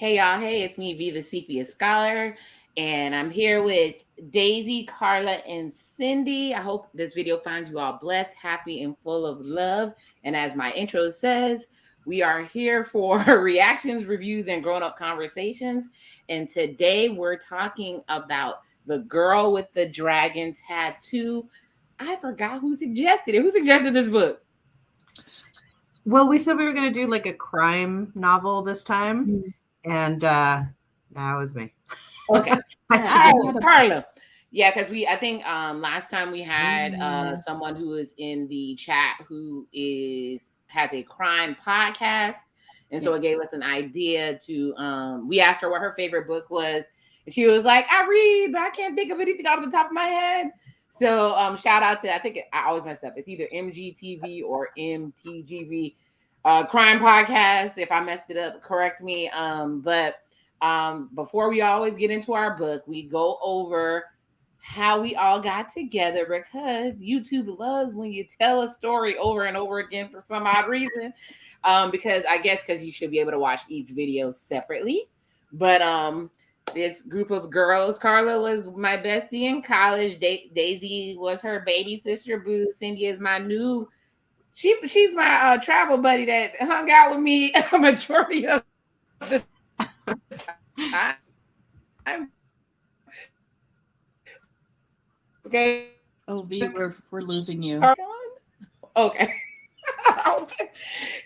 Hey y'all, hey, it's me, V the Sepia Scholar, and I'm here with Deysi, Karla, and Cindy. I hope this video finds you all blessed, happy, and full of love. And as my intro says, we are here for reactions, reviews, and grown-up conversations. And today we're talking about The Girl with the Dragon Tattoo. I forgot who suggested it. Who suggested this book? Well, we said we were going to do like a crime novel this time, and that was me. Okay. Karla. Yeah, because I think last time we had someone who is in the chat who has a crime podcast. And so it gave us an idea to we asked her what her favorite book was. And she was like, I read, but I can't think of anything off the top of my head. So shout out to, I always mess up. It's either MGTV or MTGV crime podcast. If I messed it up, correct me. But before we always get into our book, we go over how we all got together because YouTube loves when you tell a story over and over again for some odd reason. Because you should be able to watch each video separately. But this group of girls, Karla was my bestie in college. Deysi was her baby sister. Boo. Cindy is my new. She's my travel buddy that hung out with me a majority of the time. Okay. Oh, V, we're losing you. Okay.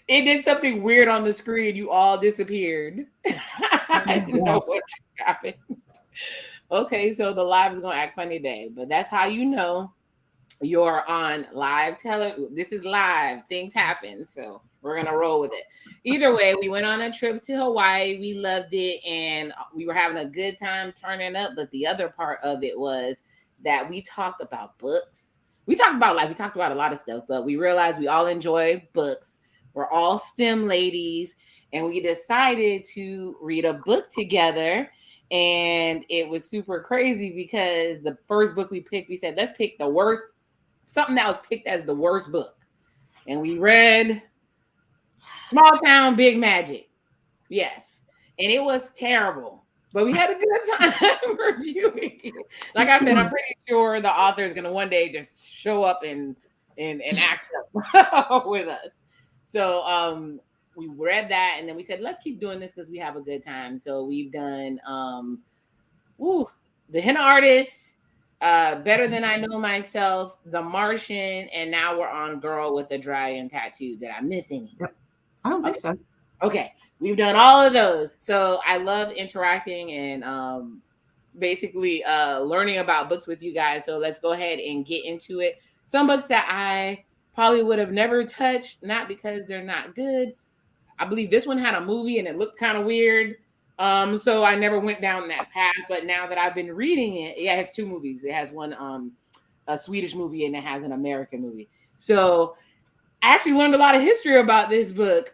It did something weird on the screen. You all disappeared. I didn't know what happened. Okay, so the live is gonna act funny today, but that's how you know you're on live This is live. Things happen, so we're gonna roll with it. Either way, we went on a trip to Hawaii. We loved it, and we were having a good time turning up. But the other part of it was that we talked about books. We talked about a lot of stuff, but we realized we all enjoy books. We're all STEM ladies, and we decided to read a book together. And it was super crazy because the first book we picked, we said, let's pick the worst, something that was picked as the worst book. And we read Small Town Big Magic. Yes. And it was terrible. But we had a good time reviewing it. Like I said, I'm pretty sure the author is going to one day just show up and act up with us. So we read that, and then we said, let's keep doing this because we have a good time. So we've done The Henna Artist, Better Than I Know Myself, The Martian, and now we're on Girl with a Dragon Tattoo. Did I miss any? Yep. I don't think so. Okay, we've done all of those. So I love interacting and basically learning about books with you guys. So let's go ahead and get into it. Some books that I probably would have never touched, not because they're not good. I believe this one had a movie and it looked kind of weird. So I never went down that path. But now that I've been reading it, it has two movies. It has one a Swedish movie and it has an American movie. So I actually learned a lot of history about this book,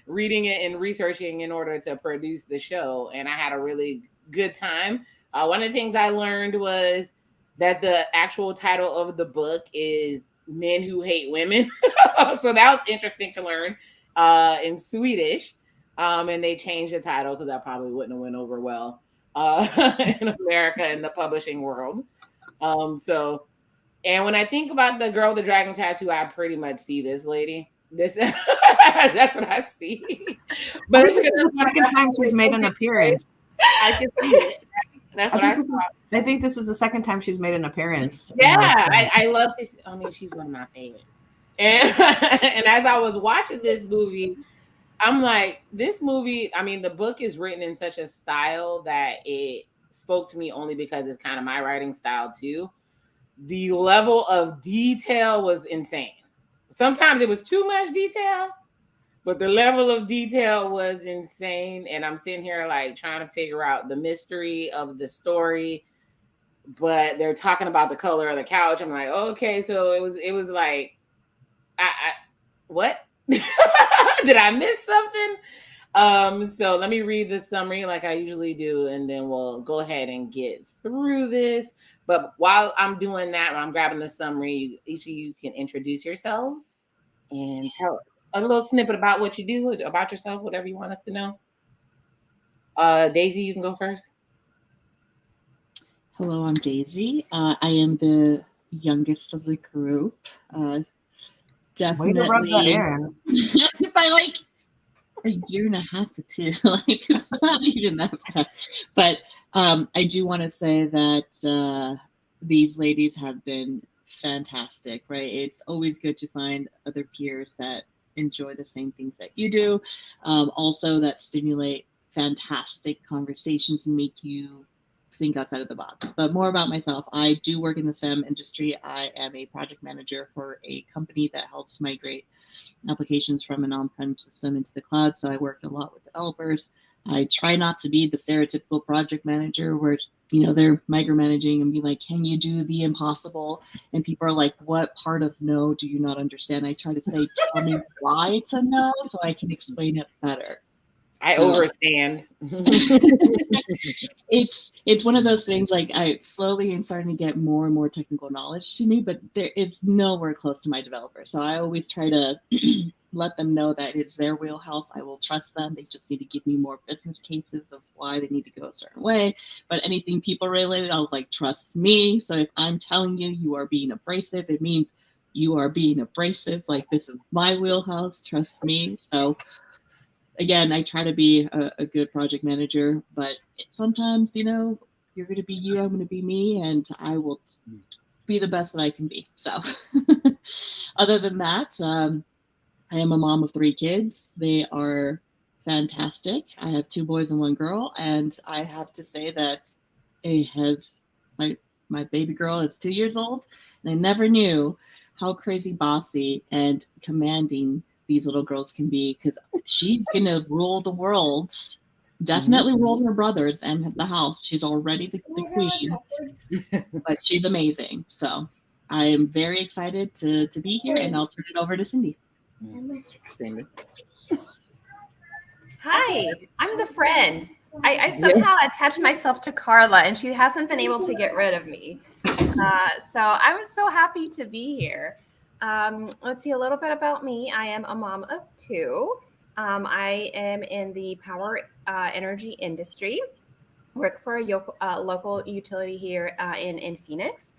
reading it and researching in order to produce the show. And I had a really good time. One of the things I learned was that the actual title of the book is Men Who Hate Women. So that was interesting to learn in Swedish. And they changed the title because that probably wouldn't have went over well in America in the publishing world. And when I think about the girl with the dragon tattoo, I pretty much see this lady. That's what I see. But this is the second time she's made an appearance. I can see it. That's what I saw. I think this is the second time she's made an appearance. Yeah, I love to see, I mean, she's one of my favorites. And as I was watching this movie, I'm like, this movie, I mean, the book is written in such a style that it spoke to me only because it's kind of my writing style too. The level of detail was insane. Sometimes it was too much detail, but the level of detail was insane. And I'm sitting here like trying to figure out the mystery of the story. But they're talking about the color of the couch. I'm like, okay, so it was like, what? Did I miss something? So let me read the summary like I usually do, and then we'll go ahead and get through this. But while I'm doing that, when I'm grabbing the summary, each of you can introduce yourselves and tell a little snippet about what you do, about yourself, whatever you want us to know. Deysi, you can go first. Hello, I'm Deysi. I am the youngest of the group. Way to rub that Definitely in. by like a year and a half or two. Like it's not even that bad. But I do want to say that these ladies have been fantastic, right? It's always good to find other peers that enjoy the same things that you do. Also, that stimulate fantastic conversations and make you think outside of the box. But more about myself, I do work in the STEM industry. I am a project manager for a company that helps migrate applications from an on-prem system into the cloud. So I work a lot with developers. I try not to be the stereotypical project manager where they're micromanaging and be like, can you do the impossible? And people are like, what part of no do you not understand? I try to say, tell me why it's a no so I can explain it better. I overstand. It's one of those things, like I slowly am starting to get more and more technical knowledge to me, but it's nowhere close to my developers. So I always try to let them know that it's their wheelhouse. I will trust them. They just need to give me more business cases of why they need to go a certain way. But anything people related, I was like, trust me. So if I'm telling you you are being abrasive, it means you are being abrasive. Like this is my wheelhouse. Trust me. So again, I try to be a good project manager, but sometimes, you're going to be you, I'm going to be me, and I will be the best that I can be. So, other than that, I am a mom of 3 kids. They are fantastic. I have 2 boys and 1 girl, and I have to say that it has my baby girl is 2 years old, and I never knew how crazy bossy and commanding these little girls can be, because she's gonna rule the world. Definitely rule her brothers and the house. She's already the queen, but she's amazing. So I am very excited to be here, and I'll turn it over to Cindy. Cindy. Hi, I'm the friend. I somehow attached myself to Karla, and she hasn't been able to get rid of me. So I was so happy to be here. Let's see a little bit about me. I am a mom of 2. I am in the power energy industry. Work for a local utility here in Phoenix.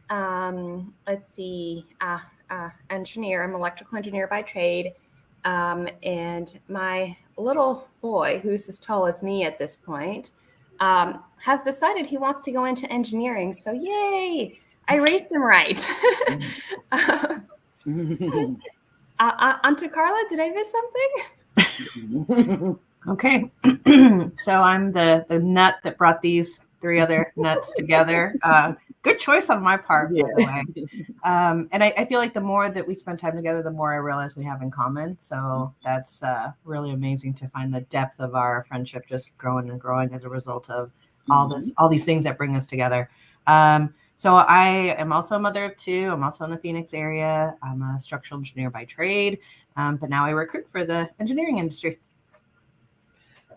Let's see, engineer. I'm an electrical engineer by trade. And my little boy, who's as tall as me at this point, has decided he wants to go into engineering. So yay! I raised him right. Onto Karla, did I miss something? Okay. So I'm the nut that brought these 3 other nuts together. Good choice on my part, by the way. And I feel like the more that we spend time together, the more I realize we have in common. So that's really amazing to find the depth of our friendship just growing and growing as a result of all these things that bring us together. So I am also a mother of 2. I'm also in the Phoenix area. I'm a structural engineer by trade, but now I recruit for the engineering industry.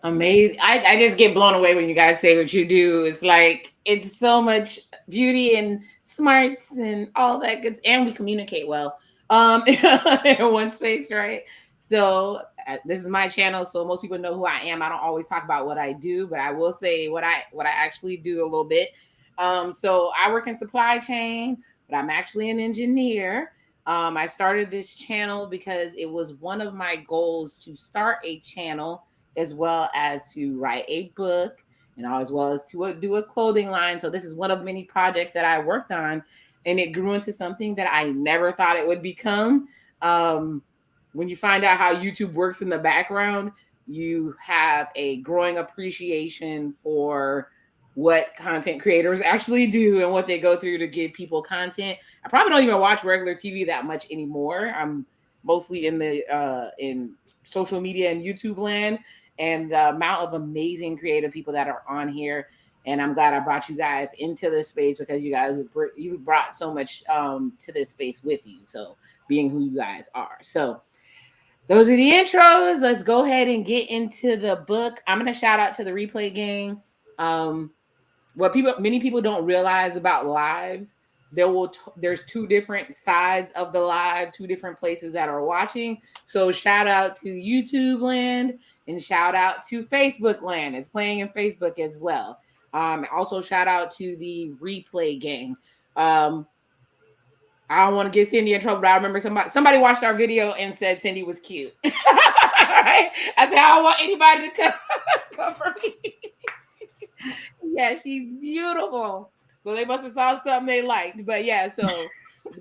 Amazing. I just get blown away when you guys say what you do. It's like it's so much beauty and smarts and all that good, and we communicate well in one space, right? So this is my channel, so most people know who I am. I don't always talk about what I do, but I will say what I actually do a little bit. So I work in supply chain, but I'm actually an engineer. I started this channel because it was one of my goals to start a channel, as well as to write a book, and as well as to do a clothing line. So this is one of many projects that I worked on, and it grew into something that I never thought it would become. When you find out how YouTube works in the background, you have a growing appreciation for what content creators actually do and what they go through to give people content. I probably don't even watch regular TV that much anymore. I'm mostly in social media and YouTube land, and the amount of amazing creative people that are on here. And I'm glad I brought you guys into this space, because you brought so much to this space with you. So being who you guys are. So those are the intros. Let's go ahead and get into the book. I'm going to shout out to the replay gang. What many people don't realize about lives, there's two different sides of the live, two different places that are watching. So shout out to YouTube land and shout out to Facebook land. It's playing in Facebook as well. Also shout out to the replay gang. I don't want to get Cindy in trouble, but I remember somebody watched our video and said Cindy was cute. Right? I said, I don't want anybody to come for me. Yeah, she's beautiful. So they must have saw something they liked. But yeah, so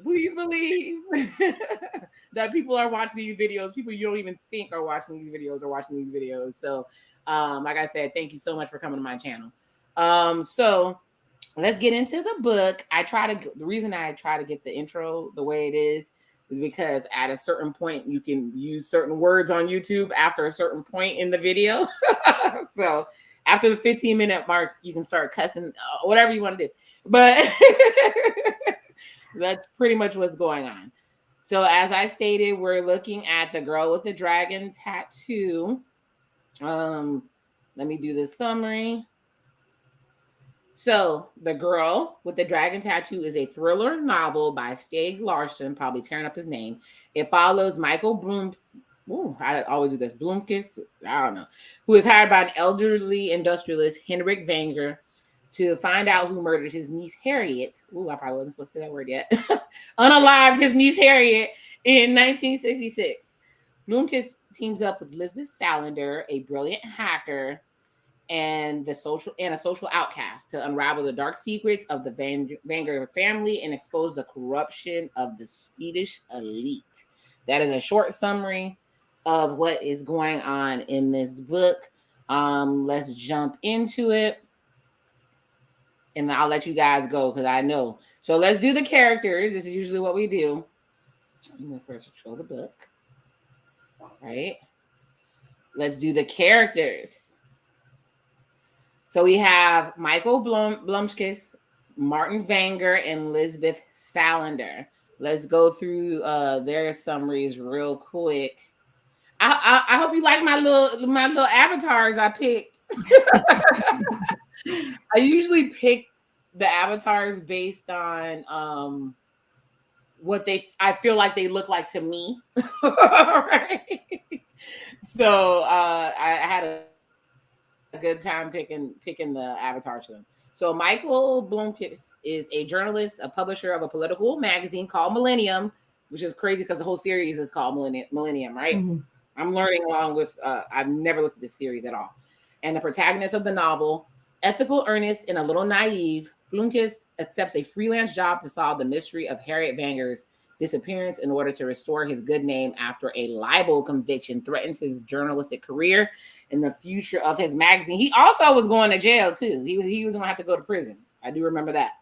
please believe that people are watching these videos. People you don't even think are watching these videos are watching these videos. So like I said, thank you so much for coming to my channel. So let's get into the book. The reason I try to get the intro the way it is because at a certain point you can use certain words on YouTube after a certain point in the video. So after the 15-minute mark, you can start cussing, whatever you want to do. But that's pretty much what's going on. So as I stated, we're looking at the girl with the dragon tattoo. Let me do the summary. So The Girl with the Dragon Tattoo is a thriller novel by Stieg Larsson, probably tearing up his name. It follows Michael I always do this, Blomkvist, I don't know, who is hired by an elderly industrialist, Henrik Wenger, to find out who murdered his niece Harriet. I probably wasn't supposed to say that word yet. Unalived his niece Harriet in 1966. Blomkvist teams up with Lisbeth Salander, a brilliant hacker, and a social outcast to unravel the dark secrets of the Wenger family and expose the corruption of the Swedish elite. That is a short summary of what is going on in this book. Let's jump into it. And I'll let you guys go because I know. So let's do the characters. This is usually what we do. I'm going to first show the book. All right. Let's do the characters. So we have Michael Blomkvist, Martin Wenger, and Lisbeth Salander. Let's go through their summaries real quick. I hope you like my little avatars I picked. I usually pick the avatars based on what I feel like they look like to me. Right? So I had a good time picking the avatars for them. So Michael Blomkvist is a journalist, a publisher of a political magazine called Millennium, which is crazy because the whole series is called Millennium, right? Mm-hmm. I'm learning along with, I've never looked at this series at all. And the protagonist of the novel, ethical, earnest, and a little naive, Blomkvist accepts a freelance job to solve the mystery of Harriet Wenger's disappearance in order to restore his good name after a libel conviction threatens his journalistic career and the future of his magazine. He also was going to jail too. He was going to have to go to prison. I do remember that.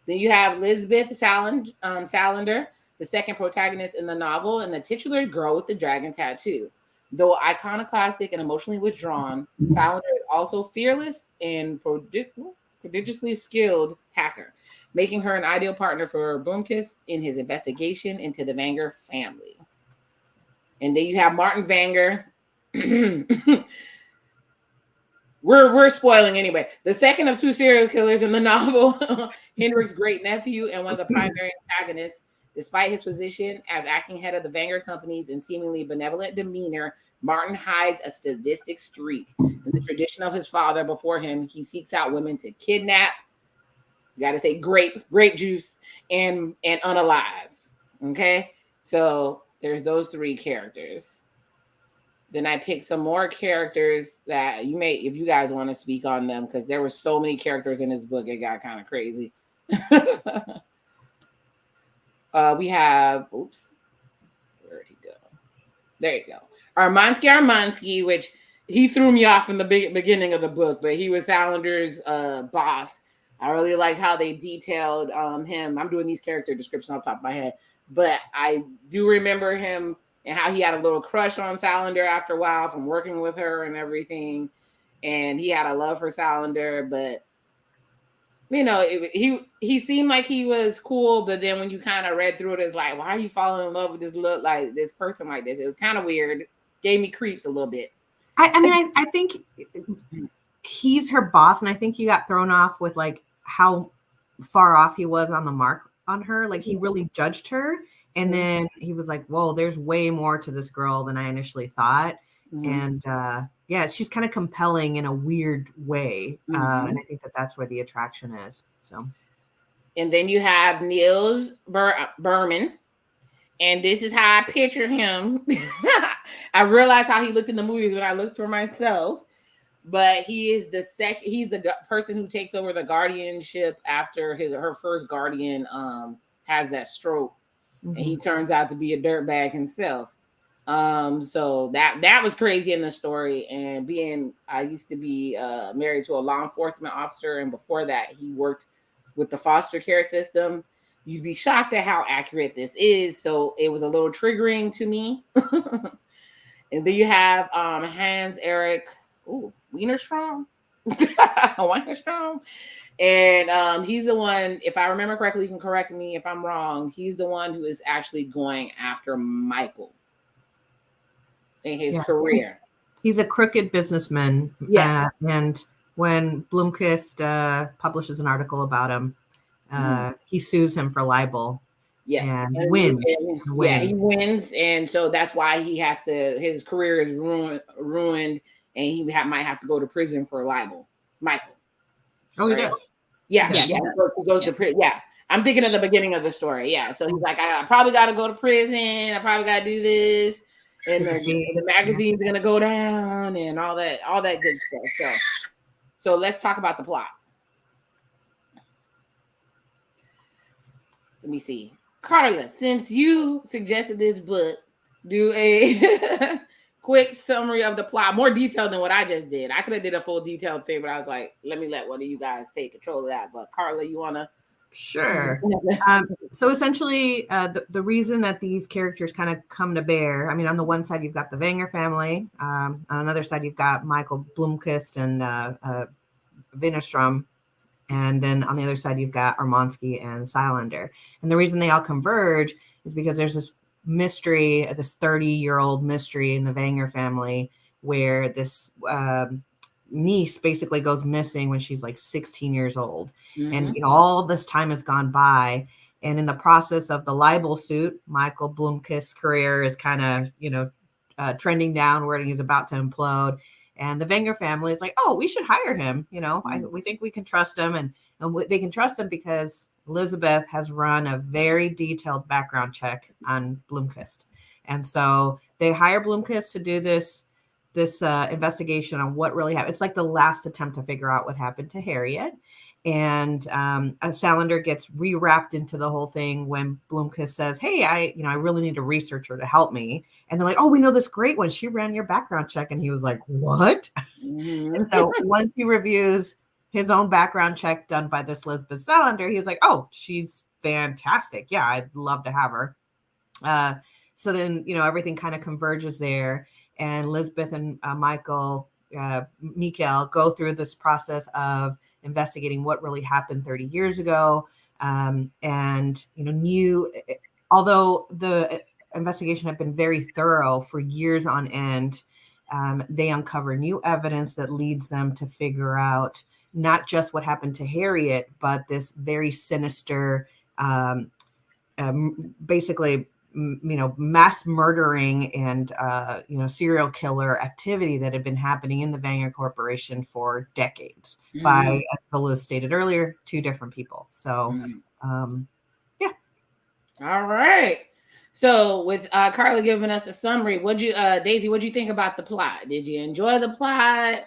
Then you have Lisbeth Salander, the second protagonist in the novel, and the titular girl with the dragon tattoo. Though iconoclastic and emotionally withdrawn, Salander is also fearless and prodigiously skilled hacker, making her an ideal partner for Blomkvist in his investigation into the Wenger family. And then you have Martin Wenger. We're spoiling anyway. The second of two serial killers in the novel, Henrik's great nephew and one of the primary antagonists. Despite his position as acting head of the Wenger companies and seemingly benevolent demeanor, Martin hides a sadistic streak. In the tradition of his father before him, he seeks out women to kidnap, you got to say grape juice, and unalive. Okay? So there's those three characters. Then I picked some more characters that you may, if you guys want to speak on them, because there were so many characters in this book, it got kind of crazy. We have, where'd he go? There you go. Armansky, which he threw me off in the beginning of the book, but he was Salander's boss. I really like how they detailed him. I'm doing these character descriptions off the top of my head, but I do remember him and how he had a little crush on Salander after a while from working with her and everything. And he had a love for Salander, but you know, he seemed like he was cool, but then when you kind of read through it, it's like, why are you falling in love with this person like this? It was kind of weird. Gave me creeps a little bit. I think he's her boss, and I think he got thrown off with like how far off he was on the mark on her. Like he really judged her. And then he was like, whoa, there's way more to this girl than I initially thought. And yeah, she's kind of compelling in a weird way. And I think that that's where the attraction is. So. And then you have Niels Berman. And this is how I picture him. I realized how he looked in the movies when I looked for myself. But he is he's the person who takes over the guardianship after her first guardian has that stroke. And he turns out to be a dirtbag himself. So that was crazy in the story. And I used to be married to a law enforcement officer, and before that he worked with the foster care system. You'd be shocked at how accurate this is. So it was a little triggering to me. And then you have Hans Eric Wienerstrom. Wienerstrom. And he's the one, if I remember correctly, you can correct me if I'm wrong, he's the one who is actually going after Michael in his career. He's a crooked businessman. Yeah. And when Blomkvist publishes an article about him, he sues him for libel. Yeah, and wins. Yeah, he wins, and so that's why he has to. His career is ruined, and he might have to go to prison for libel. Michael. Oh, he does. Yeah. He goes to prison. Yeah, I'm thinking of the beginning of the story. Yeah, so he's like, I probably got to go to prison. I probably got to do this, and the magazine's gonna go down, and all that good stuff. So let's talk about the plot. Let me see. Karla, since you suggested this book, do a quick summary of the plot, more detailed than what I just did. I could have did a full detailed thing, but I was like, let one of you guys take control of that. But Karla, you want to? Sure. So essentially, the reason that these characters kind of come to bear, I mean, on the one side, you've got the Wenger family. On another side, you've got Michael Blomkvist and Wienerstrom. And then on the other side, you've got Armansky and Silander. And the reason they all converge is because there's this mystery, this 30-year-old mystery in the Wenger family where this niece basically goes missing when she's like 16 years old. And all this time has gone by. And in the process of the libel suit, Michael Blomkvist's career is kind of, trending downward, and he's about to implode. And the Wenger family is like, oh, we should hire him. We think we can trust him. And they can trust him because Elizabeth has run a very detailed background check on Blomkvist. And so they hire Blomkvist to do this investigation on what really happened. It's like the last attempt to figure out what happened to Harriet. And Salander gets rewrapped into the whole thing when Blomkvist says, hey, I really need a researcher to help me. And they're like, oh, we know this great one. She ran your background check. And he was like, what? And so once he reviews his own background check done by this Lisbeth Salander, he was like, oh, she's fantastic. Yeah, I'd love to have her. So then, everything kind of converges there. And Lisbeth and Mikael go through this process of investigating what really happened 30 years ago. Although the investigation had been very thorough for years on end, they uncover new evidence that leads them to figure out not just what happened to Harriet, but this very sinister, basically, mass murdering and, serial killer activity that had been happening in the Wenger Corporation for decades by, as Liz stated earlier, 2 different people. So, yeah. All right. So with Karla giving us a summary, Deysi, what'd you think about the plot? Did you enjoy the plot?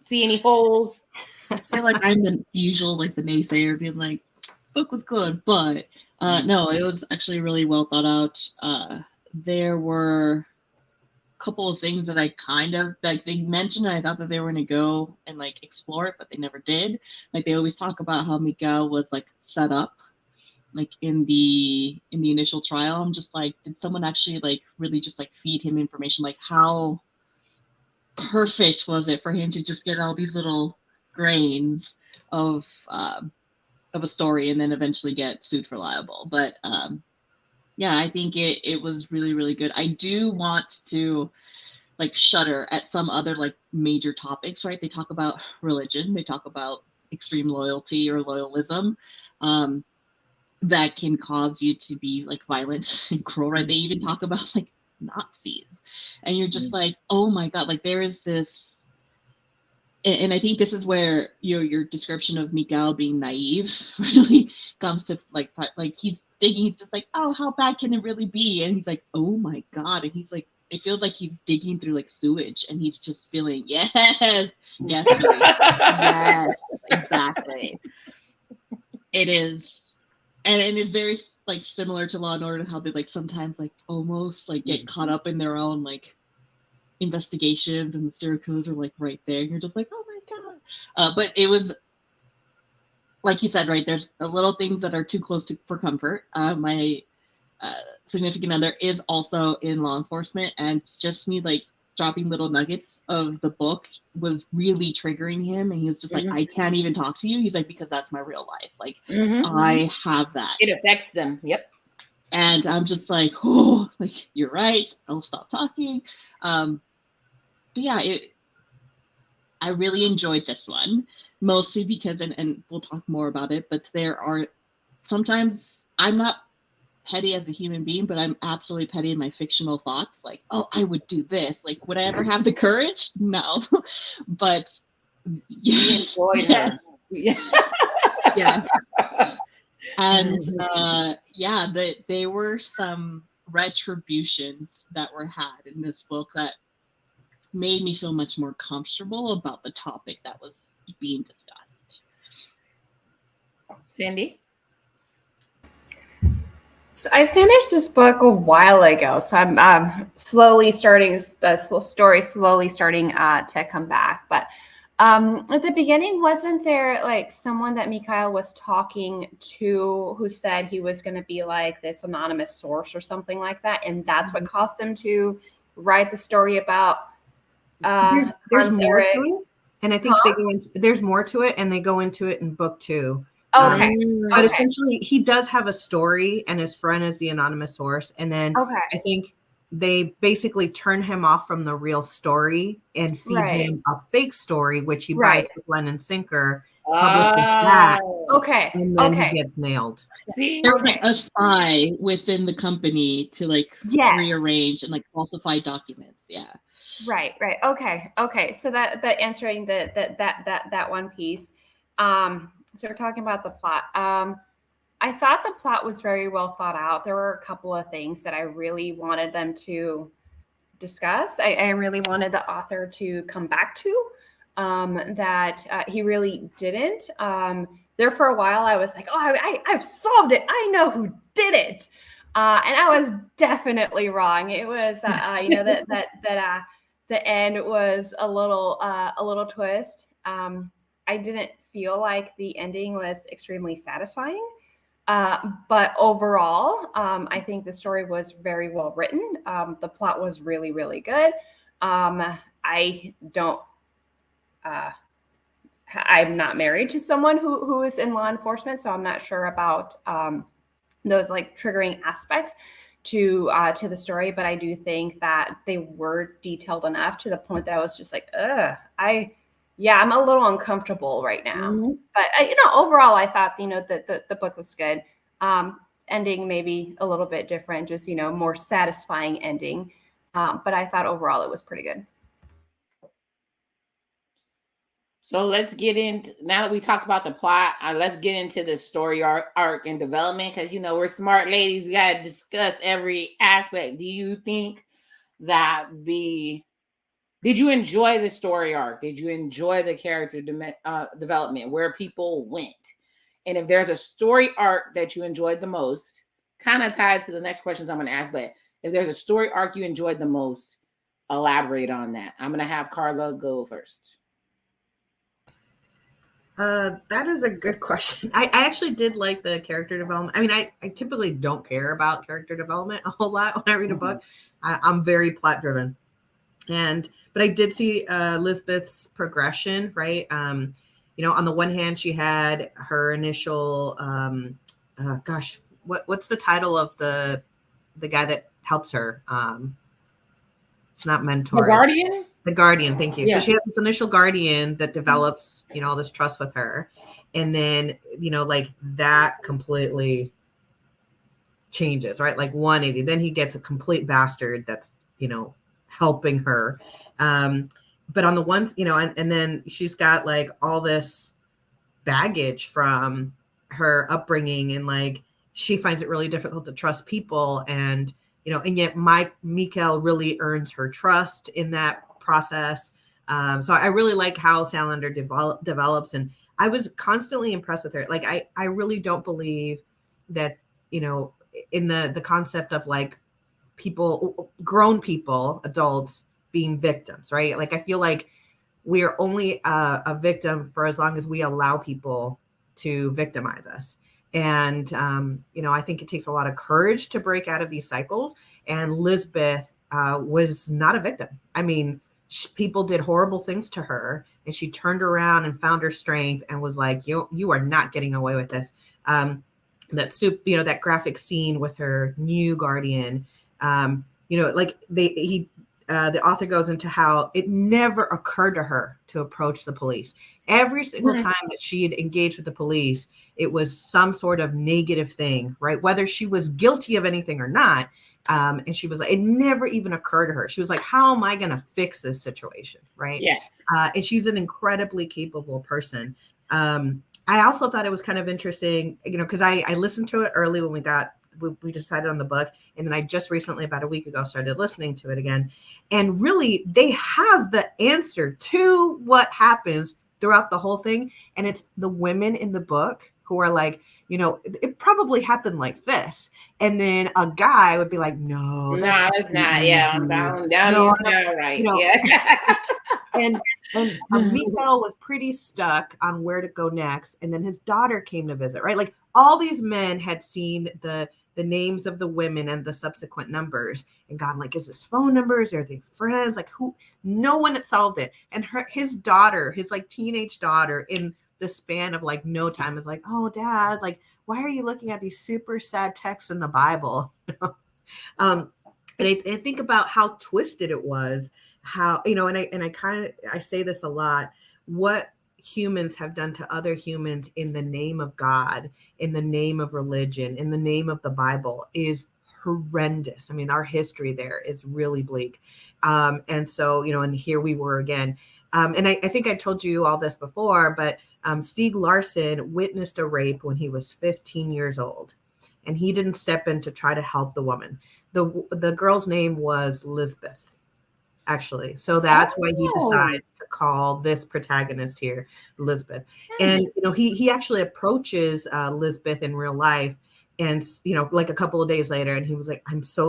See any holes? I feel like I'm the usual, the naysayer, being like, book was good, but no, it was actually really well thought out. There were a couple of things that I kind of they mentioned, and I thought that they were going to go and explore it, but they never did. They always talk about how Mikael was set up in the initial trial. I'm just like, did someone actually really just feed him information? How perfect was it for him to just get all these little grains of a story and then eventually get sued for libel? But yeah, I think it was really, really good. I do want to shudder at some other major topics, right? They talk about religion, they talk about extreme loyalty or loyalism. that can cause you to be like violent and cruel, right? They even talk about like Nazis, and you're just like, oh my god, like there is this, and I think this is where your description of Miguel being naive really comes to like he's digging, he's just like, oh, how bad can it really be? And he's like, oh my god, and he's like, it feels like he's digging through like sewage, and he's just feeling, yes, yes, exactly. It is, and it's very like similar to Law and Order, how they like sometimes like almost like get caught up in their own like investigations, and the serial killers are like right there, and you're just like, oh my god. But it was like you said, right? There's a little things that are too close for comfort. My significant other is also in law enforcement, and just me like dropping little nuggets of the book was really triggering him, and he was just like, I can't even talk to you. He's like, because that's my real life. Like I have that. It affects them. Yep. And I'm just like, oh, like you're right. I'll stop talking. But yeah, I really enjoyed this one, mostly because, and we'll talk more about it, but there are sometimes I'm not petty as a human being, but I'm absolutely petty in my fictional thoughts. Like, oh, I would do this. Like, would I ever have the courage? No. But yes. Yes. And yeah, there were some retributions that were had in this book that made me feel much more comfortable about the topic that was being discussed. Cindy? So I finished this book a while ago, so I'm slowly starting the story, slowly starting to come back. But at the beginning, wasn't there like someone that Mikhail was talking to who said he was going to be like this anonymous source or something like that, and that's what caused him to write the story about? There's more to it, and I think there's more to it, and they go into it in book 2. Okay. But essentially, he does have a story, and his friend is the anonymous source. And then I think they basically turn him off from the real story and feed him a fake story, which he buys with Len and Sinker, publishes that. And then he gets nailed. See, there was like a spy within the company to like rearrange and like falsify documents. Yeah. Right. Okay. So that answering that one piece. So we're talking about the plot. I thought the plot was very well thought out. There were a couple of things that I really wanted them to discuss. I really wanted the author to come back to that he really didn't. There for a while, I was like, oh, I've solved it. I know who did it. And I was definitely wrong. It was, that the end was a little twist. I didn't feel like the ending was extremely satisfying. But overall, I think the story was very well written. The plot was really, really good. I'm not married to someone who is in law enforcement, so I'm not sure about those like triggering aspects to the story. But I do think that they were detailed enough to the point that I was just like, I'm a little uncomfortable right now. But overall, I thought the book was good. Ending maybe a little bit different, just more satisfying ending. But I thought overall it was pretty good. So let's get into, now that we talked about the plot, let's get into the story arc and development, because we're smart ladies. We got to discuss every aspect. Do you think that did you enjoy the story arc? Did you enjoy the character development, where people went? And if there's a story arc that you enjoyed the most, kind of tied to the next questions I'm going to ask, but if there's a story arc you enjoyed the most, elaborate on that. I'm going to have Karla go first. That is a good question. I actually did like the character development. I mean, I typically don't care about character development a whole lot when I read a book. I'm very plot driven. But I did see Lisbeth's progression, right? On the one hand, she had her initial, what's the title of the guy that helps her? It's not mentor. The Guardian? The Guardian, thank you. Yeah. So she has this initial Guardian that develops, all this trust with her. And then, like that completely changes, right? Like 180. Then he gets a complete bastard that's, helping her. But on the ones, and then she's got like all this baggage from her upbringing, and like she finds it really difficult to trust people, and and yet Mikael really earns her trust in that process. So I really like how Salander develops, and I was constantly impressed with her. Like I really don't believe that in the concept of like grown people, adults being victims, right? Like I feel like we are only a victim for as long as we allow people to victimize us. And, I think it takes a lot of courage to break out of these cycles. And Lisbeth was not a victim. I mean, people did horrible things to her, and she turned around and found her strength and was like, you are not getting away with this. That graphic scene with her new guardian, the author goes into how it never occurred to her to approach the police. Every single time that she had engaged with the police, it was some sort of negative thing, right? Whether she was guilty of anything or not. And she was like, it never even occurred to her. She was like, how am I going to fix this situation? Right. Yes. And she's an incredibly capable person. I also thought it was kind of interesting, because I listened to it early when we decided on the book. And then I just recently, about a week ago, started listening to it again. And really, they have the answer to what happens throughout the whole thing. And it's the women in the book who are like, it probably happened like this. And then a guy would be like, no, it's not. Yeah, I'm down. No, right. Yeah. And Mikael was pretty stuck on where to go next. And then his daughter came to visit, right? Like all these men had seen the names of the women and the subsequent numbers and gone like, is this phone numbers? Are they friends? Like who? No one had solved it. And his daughter, his like teenage daughter, in the span of like no time is like, oh Dad, like, why are you looking at these super sad texts in the Bible? And I think about how twisted it was, how, I say this a lot, what humans have done to other humans in the name of God, in the name of religion, in the name of the Bible is horrendous. I mean, our history there is really bleak. And so, and here we were again. And I think I told you all this before, but Stieg Larsson witnessed a rape when he was 15 years old, and he didn't step in to try to help the woman. The girl's name was Lisbeth, actually. So that's why he decides to call this protagonist here Lisbeth. And, he actually approaches Lisbeth in real life. And, like a couple of days later, and he was like,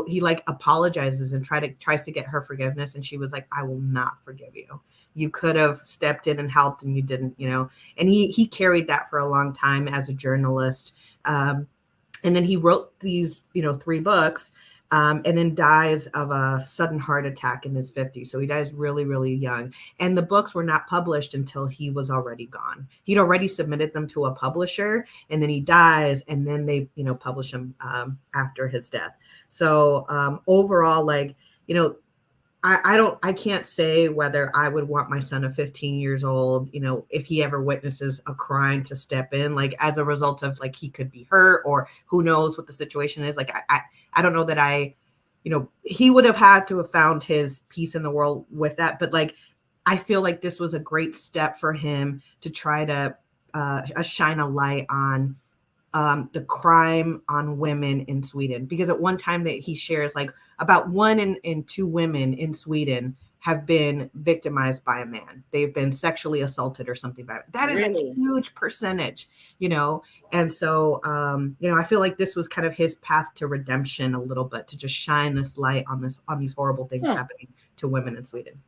he like apologizes and tries to get her forgiveness. And she was like, I will not forgive you. You could have stepped in and helped and you didn't, and he carried that for a long time as a journalist. And then he wrote these, 3 books, and then dies of a sudden heart attack in his 50s. So he dies really, really young. And the books were not published until he was already gone. He'd already submitted them to a publisher, and then he dies, and then they, publish them after his death. So overall, like, I can't say whether I would want my son of 15 years old, if he ever witnesses a crime, to step in, like as a result of like he could be hurt, or who knows what the situation is. Like I don't know that he would have had to have found his peace in the world with that. But like I feel like this was a great step for him to try to shine a light on the crime on women in Sweden, because at one time that he shares, like about 1 in 2 women in Sweden have been victimized by a man. They've been sexually assaulted or something like that. That is really a huge percentage, And so, I feel like this was kind of his path to redemption a little bit, to just shine this light on these horrible things happening to women in Sweden.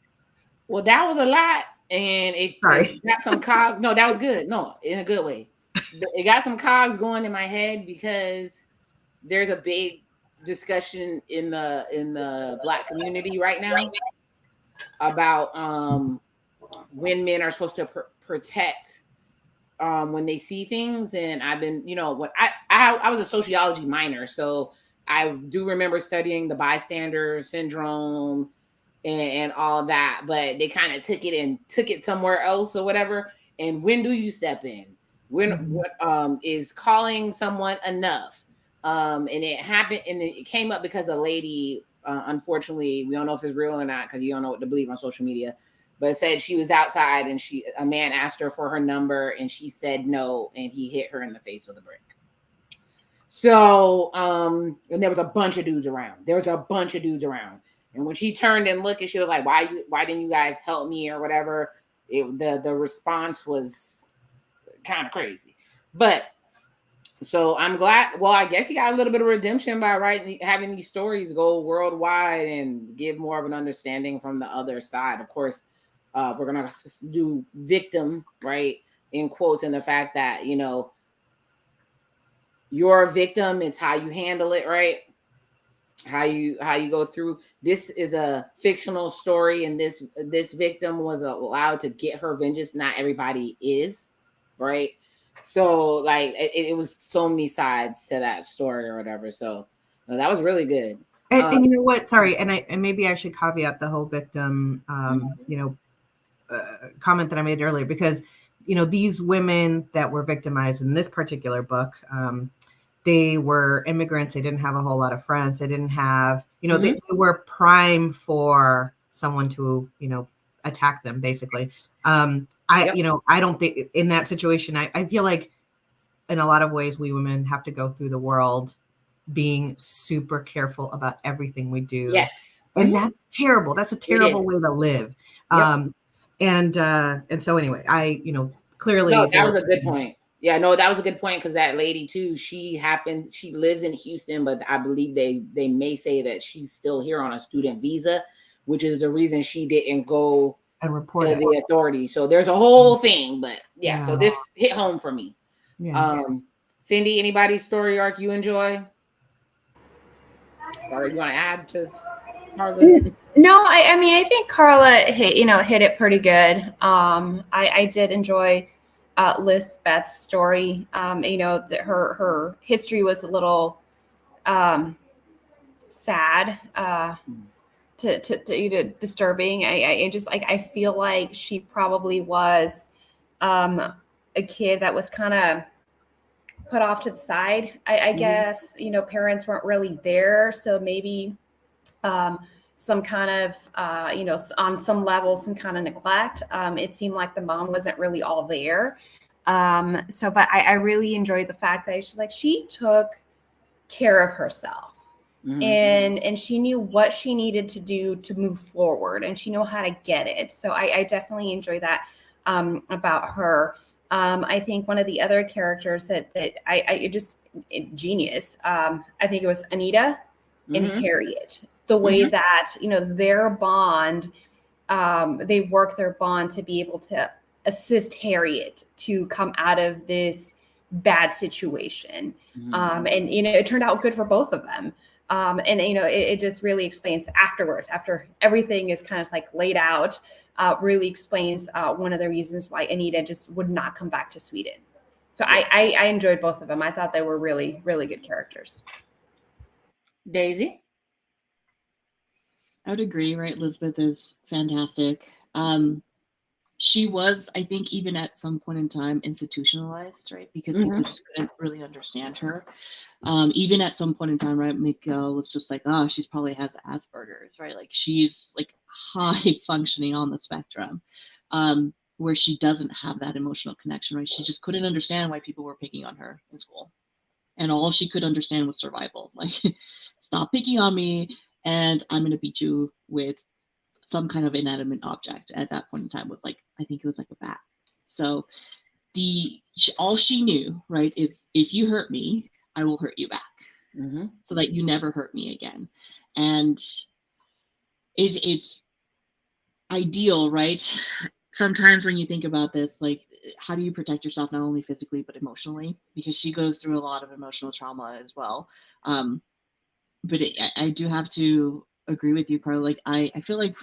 Well, that was a lot, and it got some cogs. No, that was good. No, in a good way. It got some cogs going in my head, because there's a big discussion in the Black community right now about when men are supposed to protect when they see things. And I've been, when I was a sociology minor, so I do remember studying the bystander syndrome and all that, but they kind of took it somewhere else or whatever. And when do you step in? When what is calling someone enough? And it happened, and it came up because a lady, unfortunately, we don't know if it's real or not because you don't know what to believe on social media, but it said she was outside and a man asked her for her number and she said no, and he hit her in the face with a brick. So, and there was a bunch of dudes around. And when she turned and looked, and she was like, why didn't you guys help me or whatever? The response was kind of crazy. But so I'm glad. Well, I guess he got a little bit of redemption by having these stories go worldwide and give more of an understanding from the other side. Of course, we're gonna do victim, right, in quotes, and the fact that, you know, you're a victim. It's how you handle it, right? How you go through. This is a fictional story, and this victim was allowed to get her vengeance. Not everybody is, right? So like it was so many sides to that story or whatever. So no, that was really good. And you know what? Sorry, and maybe I should caveat the whole victim, comment that I made earlier, because you know, these women that were victimized in this particular book, they were immigrants. They didn't have a whole lot of friends. They didn't have, you know, they were prime for someone to, you know, attack them, basically. You know, I don't think in that situation, I feel like in a lot of ways, we women have to go through the world being super careful about everything we do. Yes. And that's terrible. That's a terrible way to live. Yep. And so anyway, you know, clearly. No, that was a good point. Yeah, no, that was a good point, because that lady too, she lives in Houston, but I believe they may say that she's still here on a student visa, which is the reason she didn't go and report to the authorities. So there's a whole thing, but yeah, so this hit home for me. Yeah. Cindy, anybody's story arc you enjoy? Or you want to add just Karla's? No, I mean, I think Karla hit it pretty good. I did enjoy Lisbeth's story. You know, her history was a little sad, to disturbing. I just like, I feel like she probably was a kid that was kind of put off to the side. I guess, you know, parents weren't really there, so maybe some kind of, you know, on some level, some kind of neglect. It seemed like the mom wasn't really all there. But I really enjoyed the fact that she's like, she took care of herself. And she knew what she needed to do to move forward, and she knew how to get it. So I definitely enjoy that about her. I think one of the other characters that I just genius. I think it was Anita and Harriet. The way that, you know, their bond, they work their bond to be able to assist Harriet to come out of this bad situation. And, you know, it turned out good for both of them. And, you know, it just really explains afterwards, after everything is kind of like laid out, really explains one of the reasons why Anita just would not come back to Sweden. So I enjoyed both of them. I thought they were really, really good characters. Deysi? I would agree, right? Elizabeth is fantastic. She was, I think, even at some point in time, institutionalized, right? Because people just couldn't really understand her. Even at some point in time, right, Miguel was just like, oh, she's probably has Asperger's, right? Like, she's like high functioning on the spectrum, where she doesn't have that emotional connection, right? She just couldn't understand why people were picking on her in school. And all she could understand was survival. Like, stop picking on me, and I'm going to beat you with some kind of inanimate object. At that point in time was like, I think it was like a bat. So all she knew, right, is if you hurt me, I will hurt you back, so that you never hurt me again. And it's ideal, right? Sometimes when you think about this, like, how do you protect yourself not only physically but emotionally? Because she goes through a lot of emotional trauma as well. But I do have to agree with you, Karla. Like, I feel like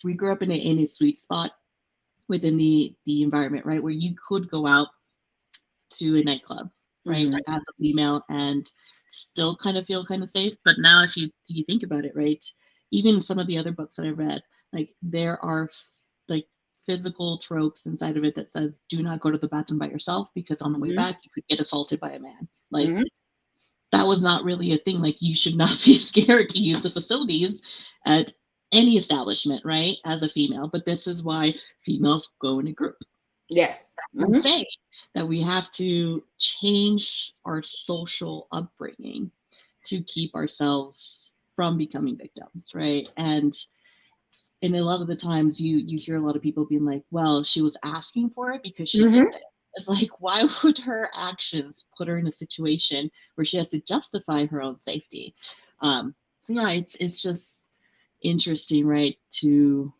we grew up in a sweet spot within the environment, right, where you could go out to a nightclub, right, as a female and still kind of feel kind of safe. But now, if you think about it, right, even some of the other books that I read, like, there are like physical tropes inside of it that says, do not go to the bathroom by yourself, because on the way back you could get assaulted by a man. Like, that was not really a thing. Like, you should not be scared to use the facilities at any establishment, right? As a female. But this is why females go in a group. Yes. I'm saying that we have to change our social upbringing to keep ourselves from becoming victims, right? And a lot of the times you hear a lot of people being like, well, she was asking for it because she did it. It's like, why would her actions put her in a situation where she has to justify her own safety? So yeah, it's just interesting, right, to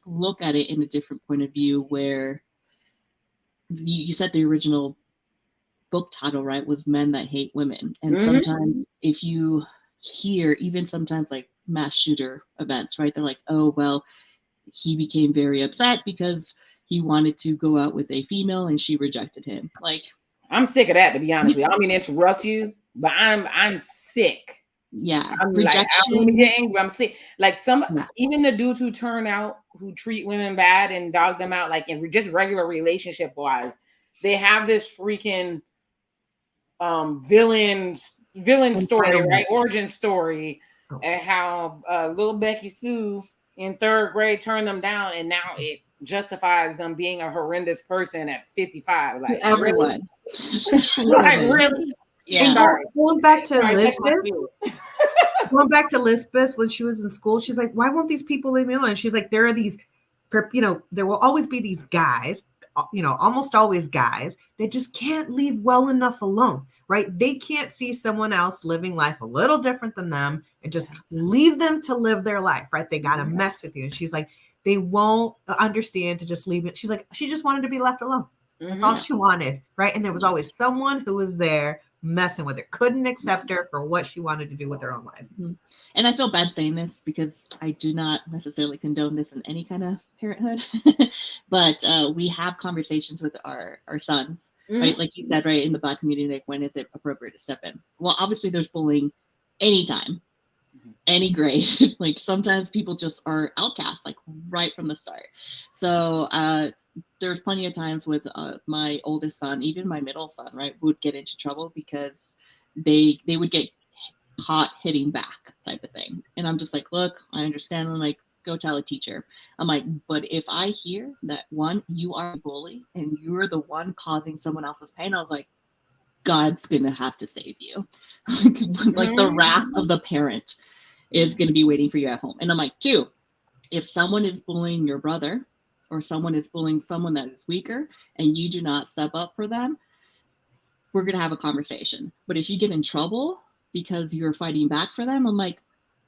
look at it in a different point of view, where you said the original book title, right, was Men That Hate Women. And sometimes if you hear, even sometimes like mass shooter events, right, they're like, oh, well, he became very upset because he wanted to go out with a female and she rejected him. Like, I'm sick of that, to be honest with you. I don't mean to interrupt you, but I'm sick. Yeah, I'm rejection. Like, I don't even get angry. I'm sick. Like, even the dudes who turn out, who treat women bad and dog them out, like in just regular relationship wise, they have this freaking villain story, right? Origin story, and how little Becky Sue in 3rd grade turned them down, and now it justifies them being a horrendous person at 55. Like, everyone, like, really? Yeah. Going back to Lisbeth. Going back to Lisbeth, when she was in school, she's like, why won't these people leave me alone? And she's like, there are these, there will always be these guys, almost always guys, that just can't leave well enough alone, right? They can't see someone else living life a little different than them and just leave them to live their life, right? They got to mess with you. And she's like, they won't understand to just leave it. She's like, she just wanted to be left alone. That's all she wanted, right? And there was always someone who was there messing with her, couldn't accept her for what she wanted to do with her own life. And I feel bad saying this because I do not necessarily condone this in any kind of parenthood, but we have conversations with our sons, right? Like you said, right, in the Black community, like, when is it appropriate to step in? Well, obviously there's bullying anytime, any grade. Like, sometimes people just are outcasts, like, right from the start. So there's plenty of times with my oldest son, even my middle son, right, would get into trouble because they would get caught hitting back, type of thing. And I'm just like, look, I understand. I'm like, go tell a teacher. I'm like, but if I hear that, one, you are a bully and you're the one causing someone else's pain, I was like, God's gonna have to save you. Like, the wrath of the parent is going to be waiting for you at home. And I'm like, 2, if someone is bullying your brother or someone is bullying someone that is weaker and you do not step up for them, we're going to have a conversation. But if you get in trouble because you're fighting back for them, I'm like,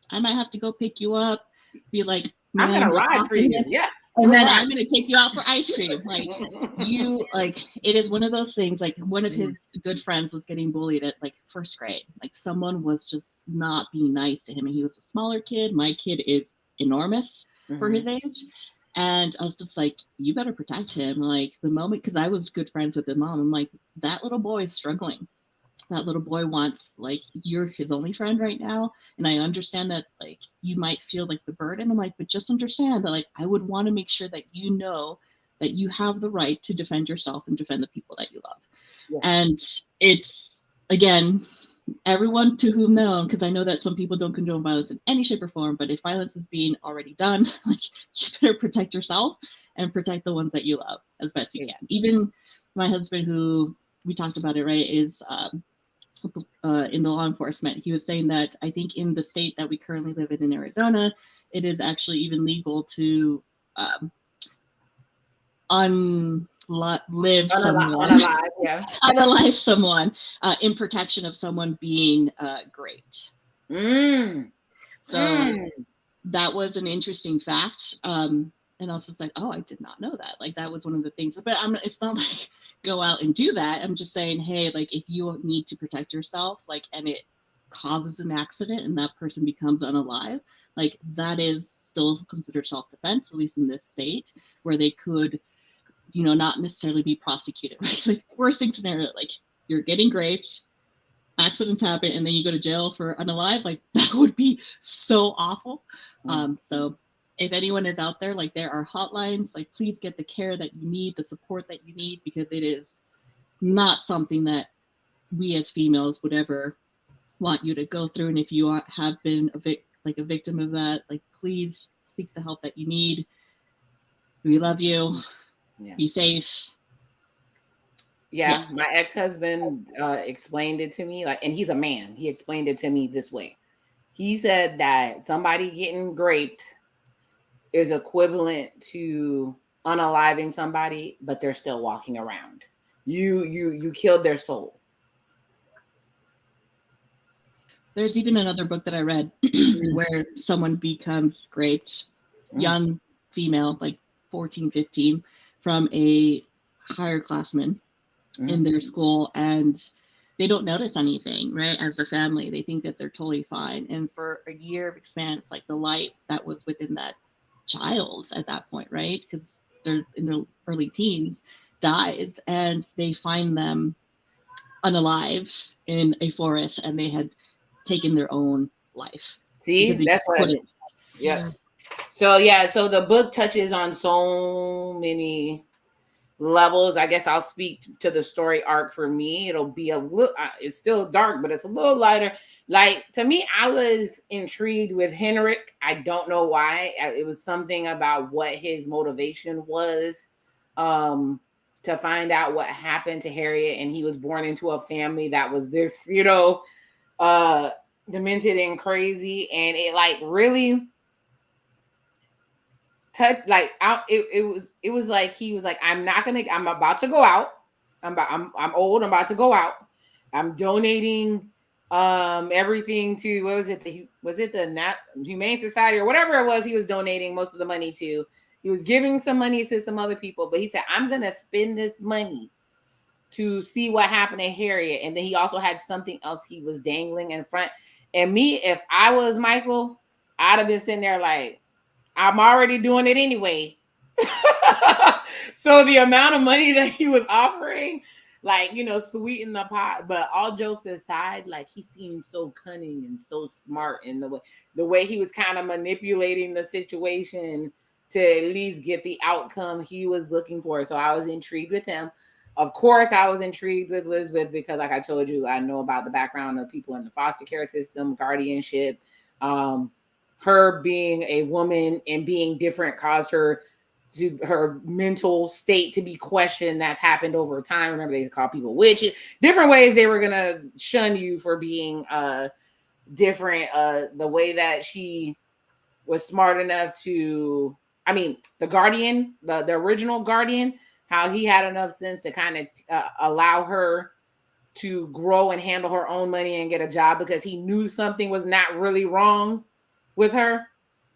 I might have to go pick you up, be like, I'm going to ride for you. Yeah. And then I'm going to take you out for ice cream. Like, it is one of those things. Like, one of his good friends was getting bullied at, like, 1st grade. Like, someone was just not being nice to him. And he was a smaller kid. My kid is enormous for his age. And I was just like, you better protect him. Like, the moment, because I was good friends with his mom. I'm like, that little boy is struggling. That little boy wants, like, you're his only friend right now. And I understand that, like, you might feel like the burden. I'm like, but just understand that, like, I would want to make sure that you know that you have the right to defend yourself and defend the people that you love. Yeah. And it's, again, everyone to whom known, because I know that some people don't condone violence in any shape or form, but if violence is being already done, like, you better protect yourself and protect the ones that you love as best you can. Even my husband, who we talked about it, right, is in the law enforcement. He was saying that I think in the state that we currently live in Arizona, it is actually even legal to unalive someone in protection of someone being raped. So that was an interesting fact. And I was just like, oh, I did not know that. Like, that was one of the things. But it's not like go out and do that. I'm just saying, hey, like, if you need to protect yourself, like, and it causes an accident and that person becomes unalive, like, that is still considered self-defense, at least in this state, where they could, not necessarily be prosecuted, right? Like, worst thing scenario, like, you're getting raped, accidents happen, and then you go to jail for unalive. Like, that would be so awful. So if anyone is out there, like, there are hotlines, like, please get the care that you need, the support that you need, because it is not something that we as females would ever want you to go through. And if you have been a victim of that, like, please seek the help that you need. We love you. Yeah. Be safe. Yeah, yes. My ex-husband explained it to me, and he's a man. He explained it to me this way. He said that somebody getting raped is equivalent to unaliving somebody, but they're still walking around. You killed their soul. There's even another book that I read where someone becomes raped, young female, like 14, 15, from a higher classman in their school, and they don't notice anything, right? As a family, they think that they're totally fine. And for a year of expanse, like the light that was within that child at that point, right? Because they're in their early teens, dies, and they find them unalive in a forest, and they had taken their own life. See, that's what. Yeah. So the book touches on so many levels. I guess I'll speak to the story arc for me. It'll be a little, it's still dark, but it's a little lighter. Like, to me, I was intrigued with Henrik. I don't know why. It was something about what his motivation was to find out what happened to Harriet. And he was born into a family that was this, demented and crazy. And it like really touched, like, it was like he was like, I'm about to go out. I'm old. I'm about to go out. I'm donating everything to, what was it? The Humane Society or whatever it was he was donating most of the money to. He was giving some money to some other people, but he said, I'm gonna spend this money to see what happened to Harriet. And then he also had something else he was dangling in front. And me, if I was Michael, I'd have been sitting there like, I'm already doing it anyway. So the amount of money that he was offering, like, sweeten the pot. But all jokes aside, like, he seemed so cunning and so smart in the way he was kind of manipulating the situation to at least get the outcome he was looking for. So I was intrigued with him. Of course, I was intrigued with Elizabeth because, like I told you, I know about the background of people in the foster care system, guardianship. Her being a woman and being different caused her mental state to be questioned. That's happened over time. Remember, they call people witches. Different ways they were going to shun you for being different. The way that she was smart enough to, the guardian, the original guardian, how he had enough sense to kind of allow her to grow and handle her own money and get a job because he knew something was not really wrong with her,